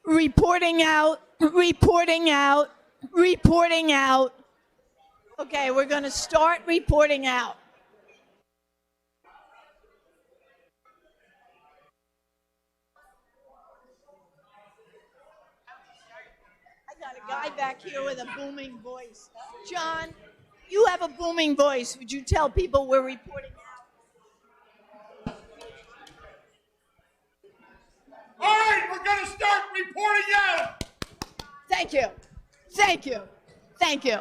Reporting out, reporting out, reporting out. Okay, we're going to start reporting out. I got a guy back here with a booming voice. John, you have a booming voice. Would you tell people we're reporting out? All right, we're going to start reporting out. Thank you. Thank you. Thank you.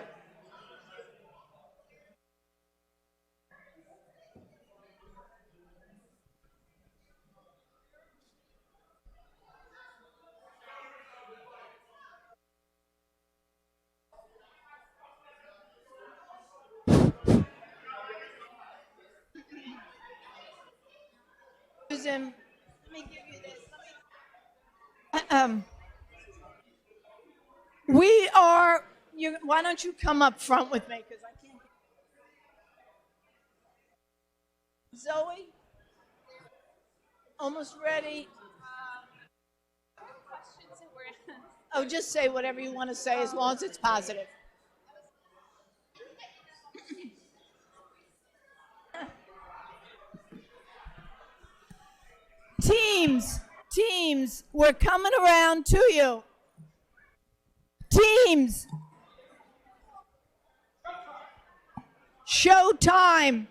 Susan, let me give you this. We are, why don't you come up front with me, because I can't. Zoe? Almost ready? Oh, just say whatever you want to say, as long as it's positive. Teams, we're coming around to you. Teams. Show time.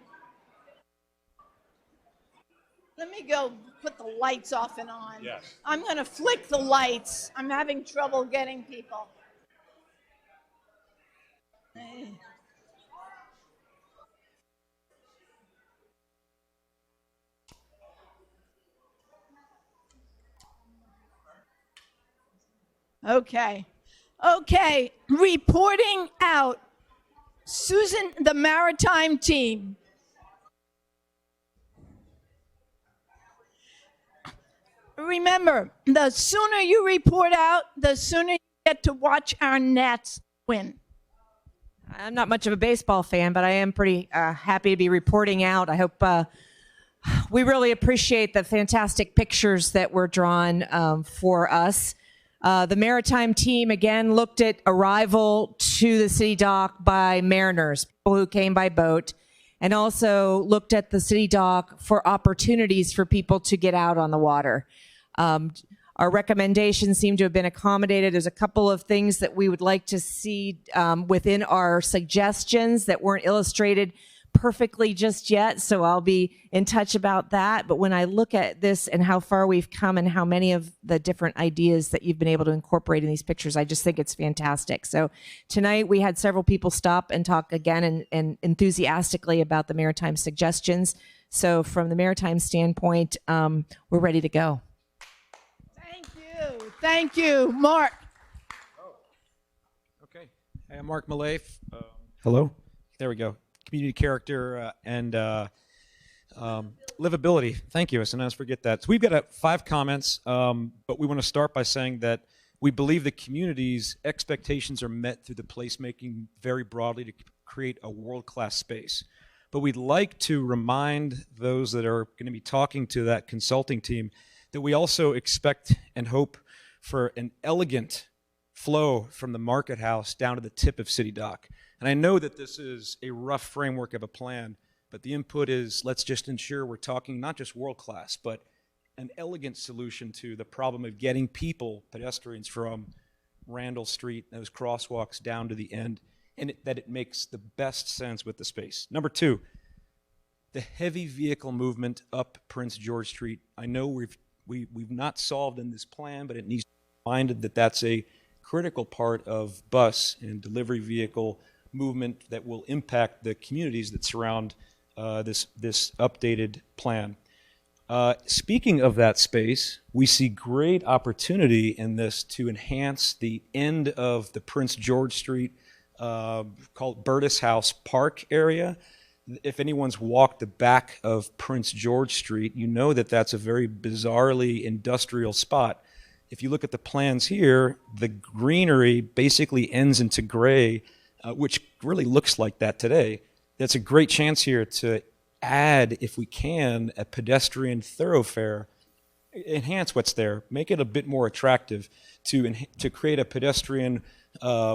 Let me go put the lights off and on. Yes. I'm going to flick the lights. I'm having trouble getting people. Okay. Okay, reporting out. Susan, the maritime team. Remember, the sooner you report out, the sooner you get to watch our Nats win. I'm not much of a baseball fan, but I am pretty happy to be reporting out. I hope we really appreciate the fantastic pictures that were drawn for us. The maritime team, again, looked at arrival to the city dock by mariners, people who came by boat, and also looked at the city dock for opportunities for people to get out on the water. Our recommendations seem to have been accommodated. There's a couple of things that we would like to see within our suggestions that weren't illustrated perfectly just yet, so I'll be in touch about that. But when I look at this and how far we've come and how many of the different ideas that you've been able to incorporate in these pictures, I just think it's fantastic. So tonight we had several people stop and talk again and enthusiastically about the maritime suggestions. So from the maritime standpoint, we're ready to go. Thank you. Thank you, Mark. Okay. Hey, I'm Mark Malafe. Hello. There we go. Community character and livability. Thank you. I sometimes forget that. So we've got 5 comments, but we want to start by saying that we believe the community's expectations are met through the placemaking very broadly to create a world-class space. But we'd like to remind those that are going to be talking to that consulting team that we also expect and hope for an elegant flow from the market house down to the tip of City Dock. And I know that this is a rough framework of a plan, but the input is let's just ensure we're talking not just world-class, but an elegant solution to the problem of getting people, pedestrians, from Randall Street, those crosswalks down to the end, and that it makes the best sense with the space. Number 2, the heavy vehicle movement up Prince George Street. I know we've not solved in this plan, but it needs to be reminded that that's a critical part of bus and delivery vehicle movement that will impact the communities that surround this updated plan. Speaking of that space, we see great opportunity in this to enhance the end of the Prince George Street, called Burtis House Park area. If anyone's walked the back of Prince George Street, you know that that's a very bizarrely industrial spot. If you look at the plans here, the greenery basically ends into gray, which really looks like that today. That's a great chance here to add, if we can, a pedestrian thoroughfare, enhance what's there, make it a bit more attractive to create a pedestrian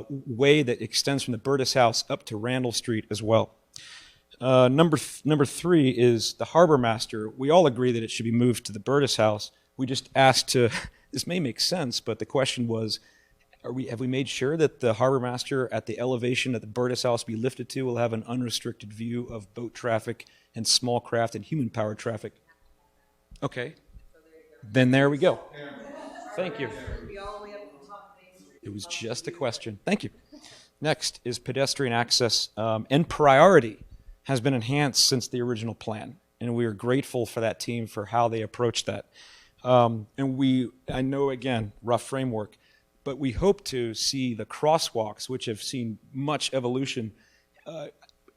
way that extends from the Burtis House up to Randall Street as well. Number 3 is the Harbor Master. We all agree that it should be moved to the Burtis House. We just asked to, this may make sense, but the question was, have we made sure that the Harbor Master at the elevation that the Burtis House be lifted to will have an unrestricted view of boat traffic and small craft and human powered traffic? Okay, then there we go. Thank you. It was just a question. Thank you. Next is pedestrian access and priority has been enhanced since the original plan, and we are grateful for that team for how they approached that. I know, again, rough framework, but we hope to see the crosswalks, which have seen much evolution,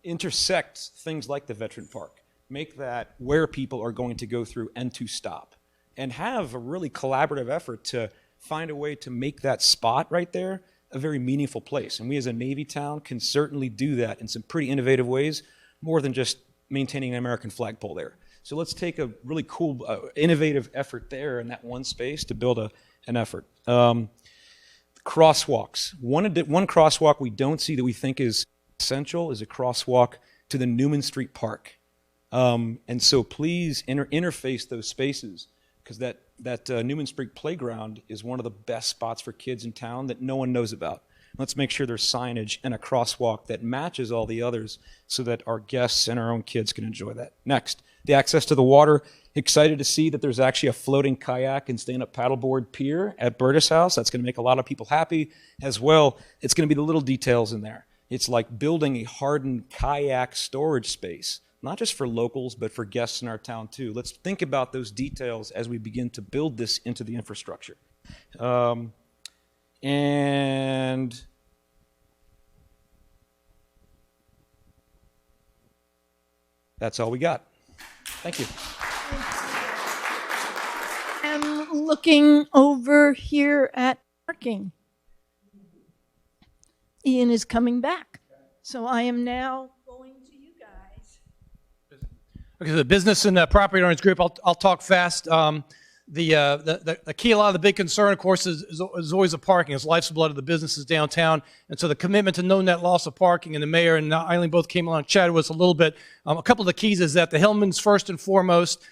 intersect things like the Veteran Park, make that where people are going to go through and to stop, and have a really collaborative effort to find a way to make that spot right there a very meaningful place. And we as a Navy town can certainly do that in some pretty innovative ways, more than just maintaining an American flagpole there. So let's take a really cool, innovative effort there in that one space to build an effort. Crosswalks. One crosswalk we don't see that we think is essential is a crosswalk to the Newman Street Park. And so please interface those spaces, because that Newman Street playground is one of the best spots for kids in town that no one knows about. Let's make sure there's signage and a crosswalk that matches all the others so that our guests and our own kids can enjoy that. Next, the access to the water. Excited to see that there's actually a floating kayak and stand-up paddleboard pier at Burtis House. That's going to make a lot of people happy as well. It's going to be the little details in there. It's like building a hardened kayak storage space, not just for locals, but for guests in our town too. Let's think about those details as we begin to build this into the infrastructure. And that's all we got. Thank you. And looking over here at parking. Ian is coming back. So I am now going to you guys. Okay, the business and property owners group, I'll talk fast. The key, a lot of the big concern, of course, is always the parking. It's life's blood of the businesses downtown. And so the commitment to no net loss of parking, and the mayor and Eileen both came along and chatted with us a little bit. A couple of the keys is that the Hillman's first and foremost,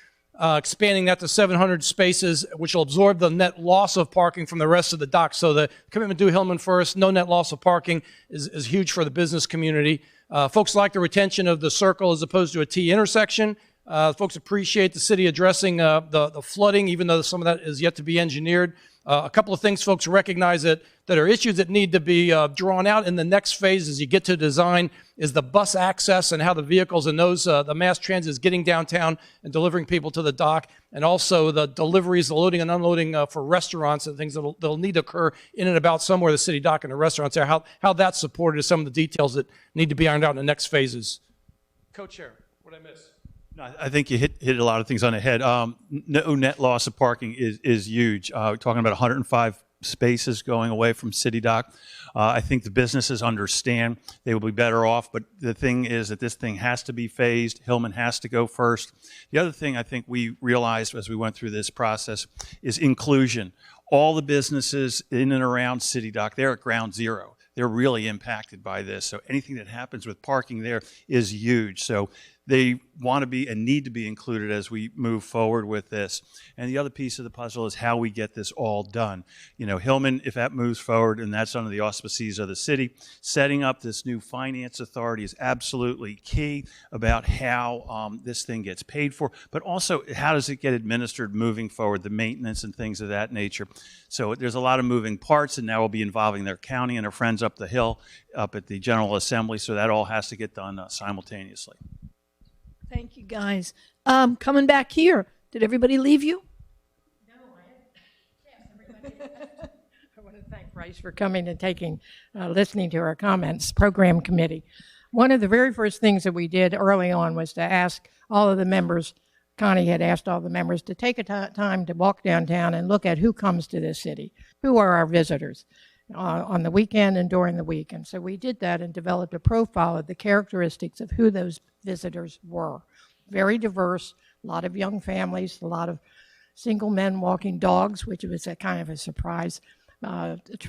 expanding that to 700 spaces, which will absorb the net loss of parking from the rest of the dock. So the commitment to Hillman first, no net loss of parking is huge for the business community. Folks like the retention of the circle as opposed to a T intersection. Folks appreciate the city addressing the flooding, even though some of that is yet to be engineered. A couple of things folks recognize that are issues that need to be drawn out in the next phase as you get to design is the bus access and how the vehicles and those, the mass transit is getting downtown and delivering people to the dock, and also the deliveries, the loading and unloading for restaurants and things that'll need to occur in and about somewhere the city dock and the restaurants there. How that's supported is some of the details that need to be ironed out in the next phases. Co-chair, what did I miss? I think you hit a lot of things on the head. No net loss of parking is huge. We're talking about 105 spaces going away from City Dock. I think the businesses understand they will be better off, but the thing is that this thing has to be phased. Hillman has to go first. The other thing I think we realized as we went through this process is inclusion. All the businesses in and around City Dock, they're at ground zero. They're really impacted by this. So anything that happens with parking there is huge. So they want to be and need to be included as we move forward with this. And the other piece of the puzzle is how we get this all done. You know, Hillman, if that moves forward, and that's under the auspices of the city, setting up this new finance authority is absolutely key about how this thing gets paid for, but also how does it get administered moving forward, the maintenance and things of that nature. So there's a lot of moving parts, and now we'll be involving their county and our friends up the hill, up at the General Assembly, so that all has to get done simultaneously. Thank you, guys. Coming back here, did everybody leave you? No, I want to thank Bryce for coming and listening to our comments, program committee. One of the very first things that we did early on was to ask all of the members, Connie had asked all the members to take time to walk downtown and look at who comes to this city, who are our visitors on the weekend and during the week. And so we did that and developed a profile of the characteristics of who those visitors were. Very diverse, a lot of young families, a lot of single men walking dogs, which was a kind of a surprise.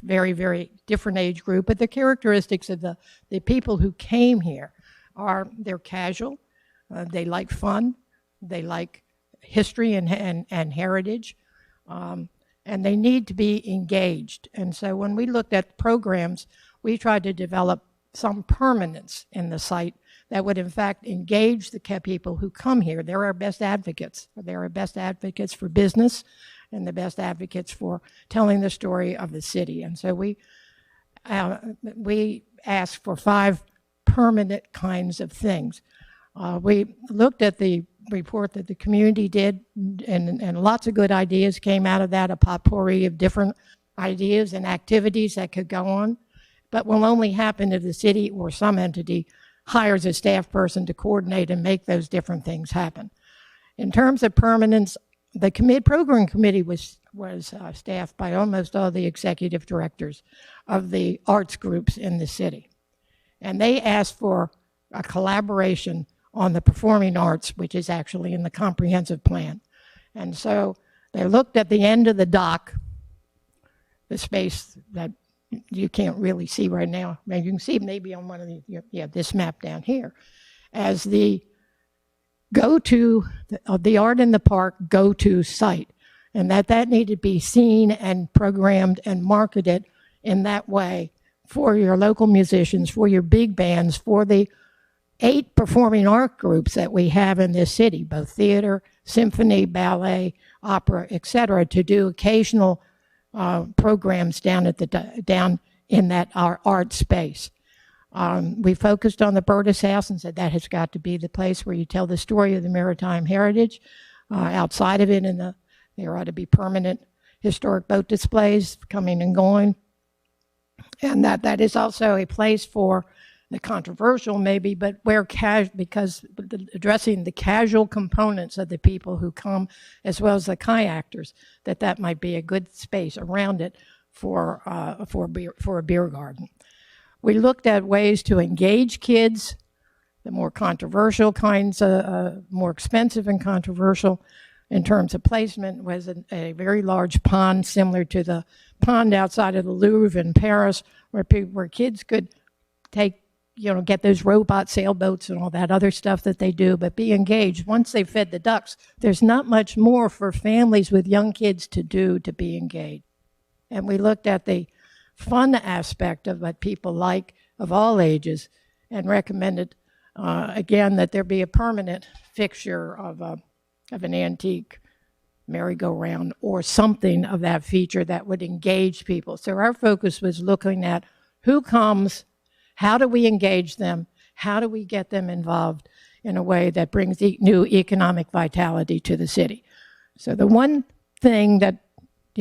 Very, very different age group. But the characteristics of the people who came here are they're casual, they like fun, they like history and heritage, and they need to be engaged. And so when we looked at programs, we tried to develop some permanence in the site that would in fact engage the people who come here. They're our best advocates. They're our best advocates for business and the best advocates for telling the story of the city. And so we asked for 5 permanent kinds of things. We looked at the report that the community did, and lots of good ideas came out of that, a potpourri of different ideas and activities that could go on, but will only happen if the city or some entity hires a staff person to coordinate and make those different things happen. In terms of permanence, the program committee was staffed by almost all the executive directors of the arts groups in the city. And they asked for a collaboration on the performing arts, which is actually in the comprehensive plan. And so they looked at the end of the dock, the space that you can't really see right now. Maybe you can see maybe on one of this map down here, as the go-to, the art in the park go-to site, and that needed to be seen and programmed and marketed in that way for your local musicians, for your big bands, for the 8 performing art groups that we have in this city, both theater, symphony, ballet, opera, etc., to do occasional programs down in that art space. We focused on the Burtis House and said that has got to be the place where you tell the story of the maritime heritage. Outside of it, there ought to be permanent historic boat displays coming and going. And that is also a place for the controversial maybe, but where because addressing the casual components of the people who come, as well as the kayakers, that might be a good space around it for a beer garden. We looked at ways to engage kids, the more controversial kinds, more expensive and controversial in terms of placement was a very large pond similar to the pond outside of the Louvre in Paris, where kids could get those robot sailboats and all that other stuff that they do, but be engaged. Once they fed the ducks, there's not much more for families with young kids to do to be engaged. And we looked at the fun aspect of what people like of all ages and recommended, again, that there be a permanent fixture of an antique merry-go-round or something of that feature that would engage people. So our focus was looking at who comes, how do we engage them, how do we get them involved in a way that brings new economic vitality to the city. So the one thing that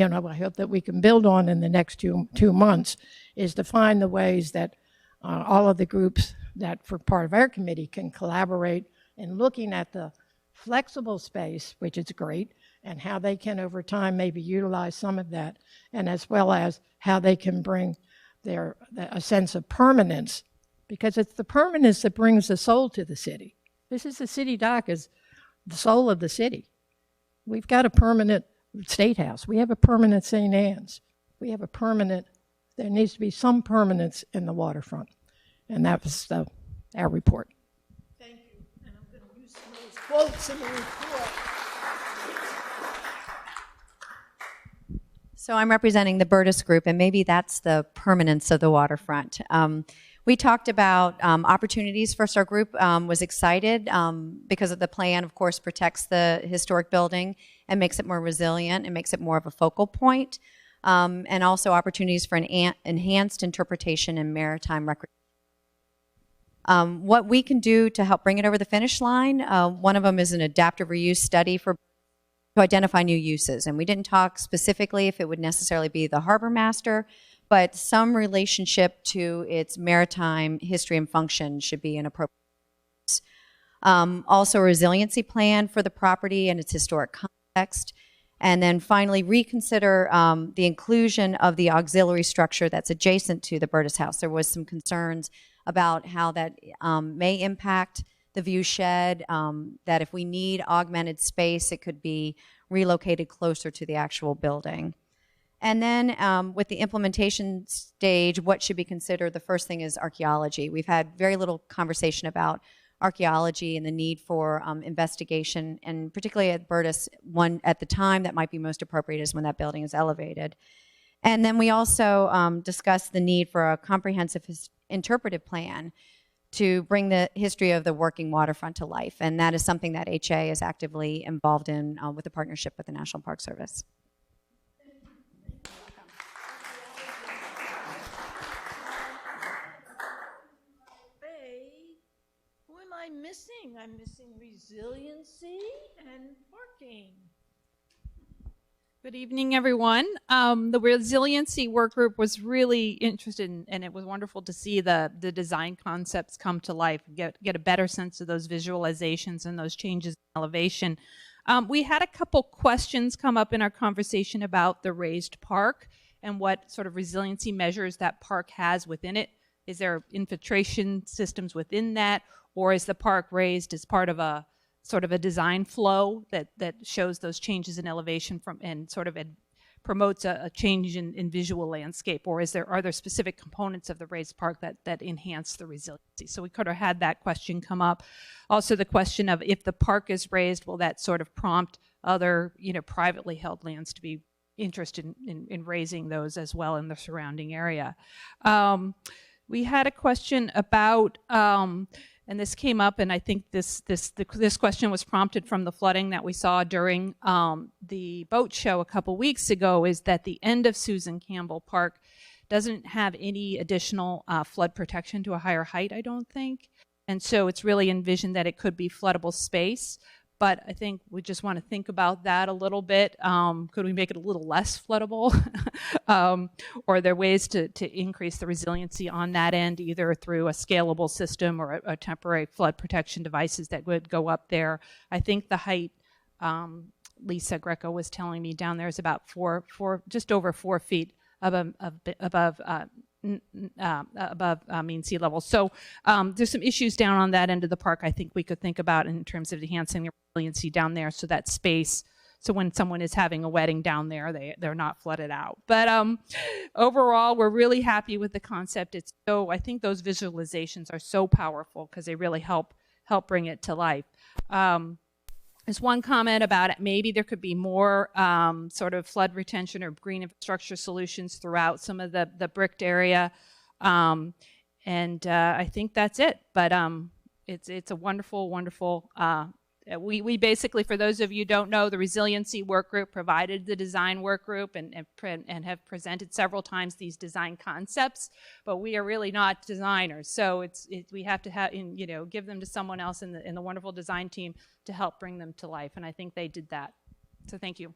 I hope that we can build on in the next two months is to find the ways that all of the groups that for part of our committee can collaborate in looking at the flexible space, which is great, and how they can over time maybe utilize some of that, and as well as how they can bring a sense of permanence, because it's the permanence that brings the soul to the city. This is the city dock is the soul of the city. We've got a permanent State House. We have a permanent St. Anne's. We have there needs to be some permanence in the waterfront. And that was our report. Thank you. And I'm going to use some of those quotes in the report. So I'm representing the Burtis Group, and maybe that's the permanence of the waterfront. We talked about opportunities. First, our group was excited because of the plan, of course, protects the historic building and makes it more resilient and makes it more of a focal point, and also opportunities for an enhanced interpretation in maritime recreation. What we can do to help bring it over the finish line, one of them is an adaptive reuse study to identify new uses. And we didn't talk specifically if it would necessarily be the harbor master, but some relationship to its maritime history and function should be an appropriate use. Also a resiliency plan for the property and its historic context. And then finally, reconsider the inclusion of the auxiliary structure that's adjacent to the Burtis House. There was some concerns about how that may impact the view shed, that if we need augmented space, it could be relocated closer to the actual building. And then with the implementation stage, what should be considered, the first thing is archaeology. We've had very little conversation about archaeology and the need for investigation, and particularly at Burtis, one at the time that might be most appropriate is when that building is elevated. And then we also discussed the need for a comprehensive interpretive plan to bring the history of the working waterfront to life. And that is something that HA is actively involved in with a partnership with the National Park Service. Who am I missing? I'm missing resiliency and parking. Good evening, everyone. The resiliency work group was really interested in, and it was wonderful to see the design concepts come to life, get a better sense of those visualizations and those changes in elevation. We had a couple questions come up in our conversation about the raised park and what sort of resiliency measures that park has within it. Is there infiltration systems within that, or is the park raised as part of a sort of a design flow that shows those changes in elevation and sort of promotes a change in visual landscape, or are there specific components of the raised park that enhance the resiliency? So we could have had that question come up. Also the question of if the park is raised, will that sort of prompt other privately held lands to be interested in raising those as well in the surrounding area? We had a question about and this came up, and I think this question was prompted from the flooding that we saw during the boat show a couple weeks ago, is that the end of Susan Campbell Park doesn't have any additional flood protection to a higher height, I don't think. And so it's really envisioned that it could be floodable space. But I think we just want to think about that a little bit. Could we make it a little less floodable? Or are there ways to increase the resiliency on that end, either through a scalable system or a temporary flood protection devices that would go up there? I think the height, Lisa Greco was telling me down there is about just over 4 feet above mean sea level. So there's some issues down on that end of the park I think we could think about in terms of enhancing the resiliency down there, so that space, so when someone is having a wedding down there, they're not flooded out. But overall, we're really happy with the concept. I think those visualizations are so powerful because they really help bring it to life. There's one comment about it. Maybe there could be more sort of flood retention or green infrastructure solutions throughout some of the bricked area. And I think that's it. But it's a wonderful, wonderful. We basically, for those of you who don't know, the resiliency work group provided the design work group and have presented several times these design concepts, but we are really not designers. So we have to give them to someone else in the wonderful design team to help bring them to life. And I think they did that. So thank you.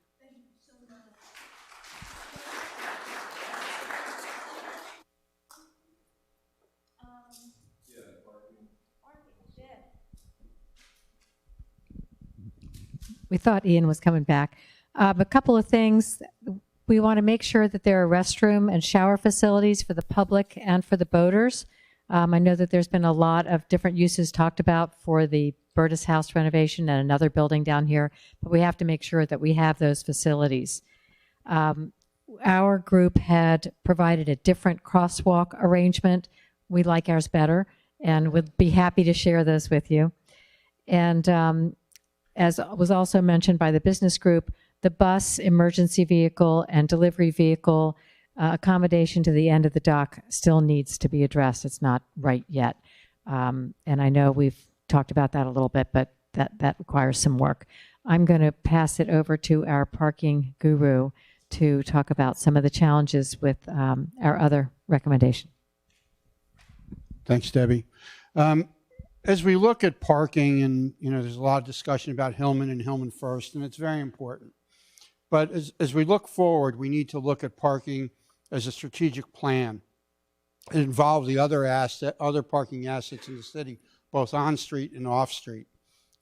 We thought Ian was coming back. A couple of things. We want to make sure that there are restroom and shower facilities for the public and for the boaters. I know that there's been a lot of different uses talked about for the Burtis House renovation and another building down here, but we have to make sure that we have those facilities. Our group had provided a different crosswalk arrangement. We like ours better, and would be happy to share those with you. And as was also mentioned by the business group, the bus, emergency vehicle, and delivery vehicle accommodation to the end of the dock still needs to be addressed. It's not right yet. And I know we've talked about that a little bit, but that requires some work. I'm going to pass it over to our parking guru to talk about some of the challenges with our other recommendation. Thanks, Debbie. As we look at parking, and there's a lot of discussion about Hillman and Hillman First, and it's very important. But as we look forward, we need to look at parking as a strategic plan. It involves the other parking assets in the city, both on street and off street.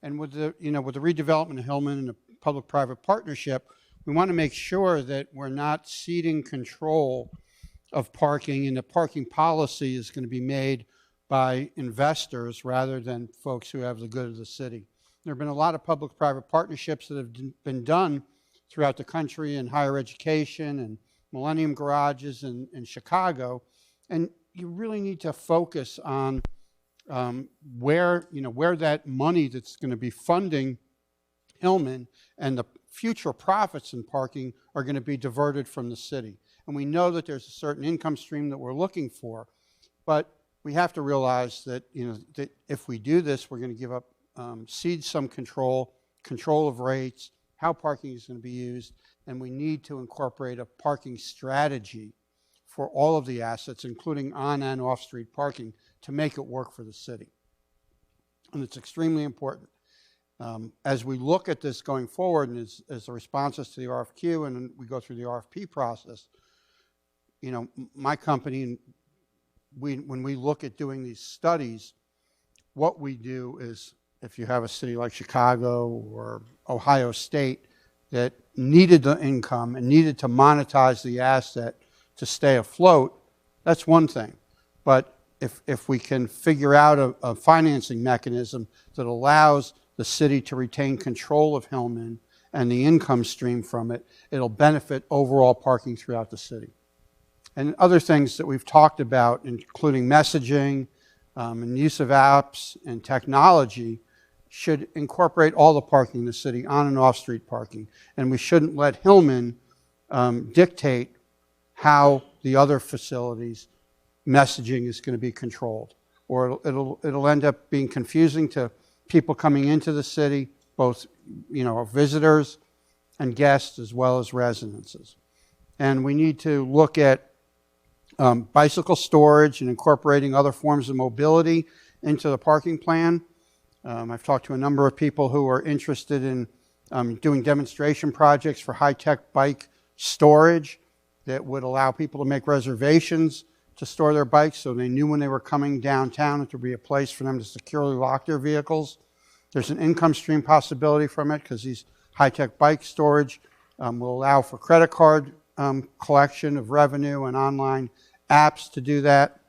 And with the redevelopment of Hillman and the public-private partnership, we want to make sure that we're not ceding control of parking, and the parking policy is going to be made by investors rather than folks who have the good of the city. There have been a lot of public-private partnerships that have been done throughout the country in higher education and Millennium Garages in Chicago, and you really need to focus on where that money that's going to be funding Hillman and the future profits in parking are going to be diverted from the city. And we know that there's a certain income stream that we're looking for, but we have to realize that that if we do this, we're going to give up, cede some control of rates, how parking is going to be used, and we need to incorporate a parking strategy for all of the assets, including on and off street parking, to make it work for the city. And it's extremely important. As we look at this going forward, and as the responses to the RFQ, and we go through the RFP process, my company, and when we look at doing these studies, what we do is, if you have a city like Chicago or Ohio State that needed the income and needed to monetize the asset to stay afloat, that's one thing. But if we can figure out a financing mechanism that allows the city to retain control of Hillman and the income stream from it, it'll benefit overall parking throughout the city. And other things that we've talked about, including messaging and use of apps and technology, should incorporate all the parking in the city, on and off street parking. And we shouldn't let Hillman dictate how the other facilities' messaging is going to be controlled. Or it'll end up being confusing to people coming into the city, both visitors and guests as well as residences. And we need to look at bicycle storage and incorporating other forms of mobility into the parking plan. I've talked to a number of people who are interested in doing demonstration projects for high-tech bike storage that would allow people to make reservations to store their bikes so they knew when they were coming downtown that there would be a place for them to securely lock their vehicles. There's an income stream possibility from it because these high-tech bike storage will allow for credit card collection of revenue and online apps to do that.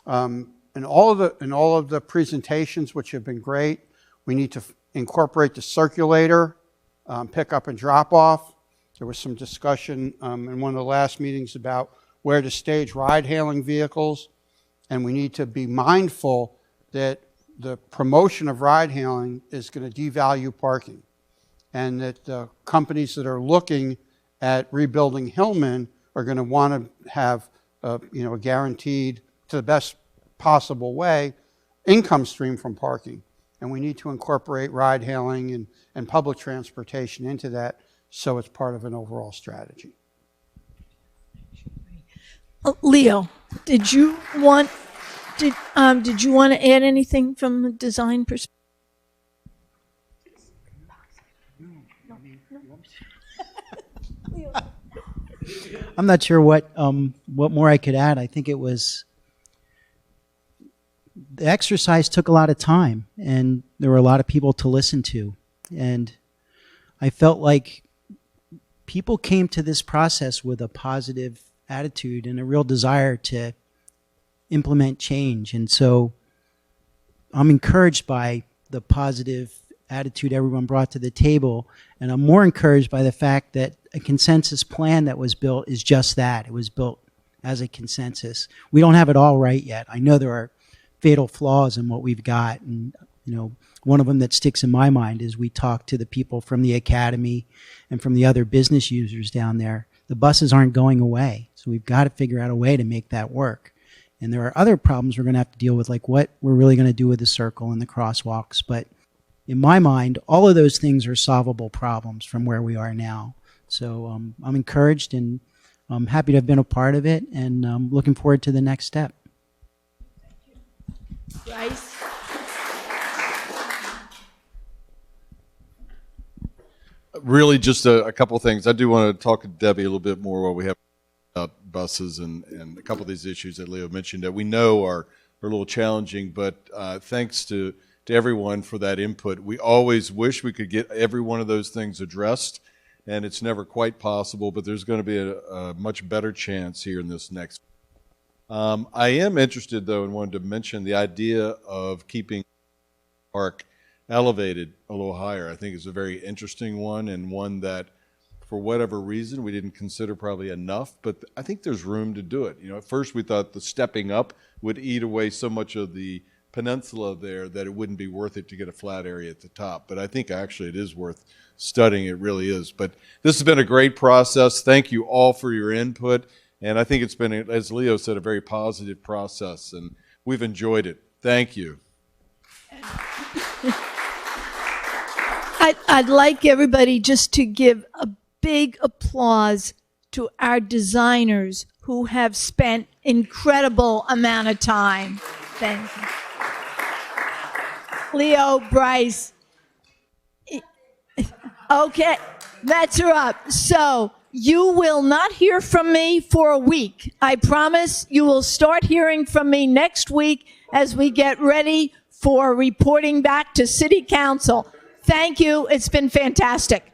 In all of the presentations, which have been great, we need to incorporate the circulator, pick up and drop off. There was some discussion in one of the last meetings about where to stage ride-hailing vehicles, and we need to be mindful that the promotion of ride-hailing is going to devalue parking, and that the companies that are looking at rebuilding Hillman are going to want to have a guaranteed, to the best possible way, income stream from parking. And we need to incorporate ride-hailing and public transportation into that so it's part of an overall strategy. Leo, did you want to add anything from the design perspective? I'm not sure what more I could add. I think it was, the exercise took a lot of time, and there were a lot of people to listen to, and I felt like people came to this process with a positive attitude and a real desire to implement change. And so I'm encouraged by the positive attitude everyone brought to the table, and I'm more encouraged by the fact that a consensus plan that was built is just that. It was built as a consensus. We don't have it all right yet. I know there are fatal flaws in what we've got, and one of them that sticks in my mind is we talked to the people from the academy and from the other business users down there. The buses aren't going away, so we've got to figure out a way to make that work. And there are other problems we're going to have to deal with, like what we're really going to do with the circle and the crosswalks. But in my mind, all of those things are solvable problems from where we are now. So I'm encouraged, and I'm happy to have been a part of it, and I'm looking forward to the next step. Bryce? Really, just a couple of things. I do want to talk to Debbie a little bit more while we have about buses and a couple of these issues that Leo mentioned that we know are a little challenging, but thanks to everyone for that input. We always wish we could get every one of those things addressed, and it's never quite possible, but there's going to be a much better chance here in this next. I am interested, though, and wanted to mention the idea of keeping park elevated a little higher. I think is a very interesting one, and one that, for whatever reason, we didn't consider probably enough, but I think there's room to do it. At first we thought the stepping up would eat away so much of the peninsula there that it wouldn't be worth it to get a flat area at the top. But I think actually it is worth studying. It really is. But this has been a great process. Thank you all for your input. And I think it's been, as Leo said, a very positive process, and we've enjoyed it. Thank you. I'd like everybody just to give a big applause to our designers who have spent incredible amount of time. Thank you. Leo, Bryce. Okay, that's her up. So you will not hear from me for a week. I promise you will start hearing from me next week as we get ready for reporting back to City Council. Thank you. It's been fantastic.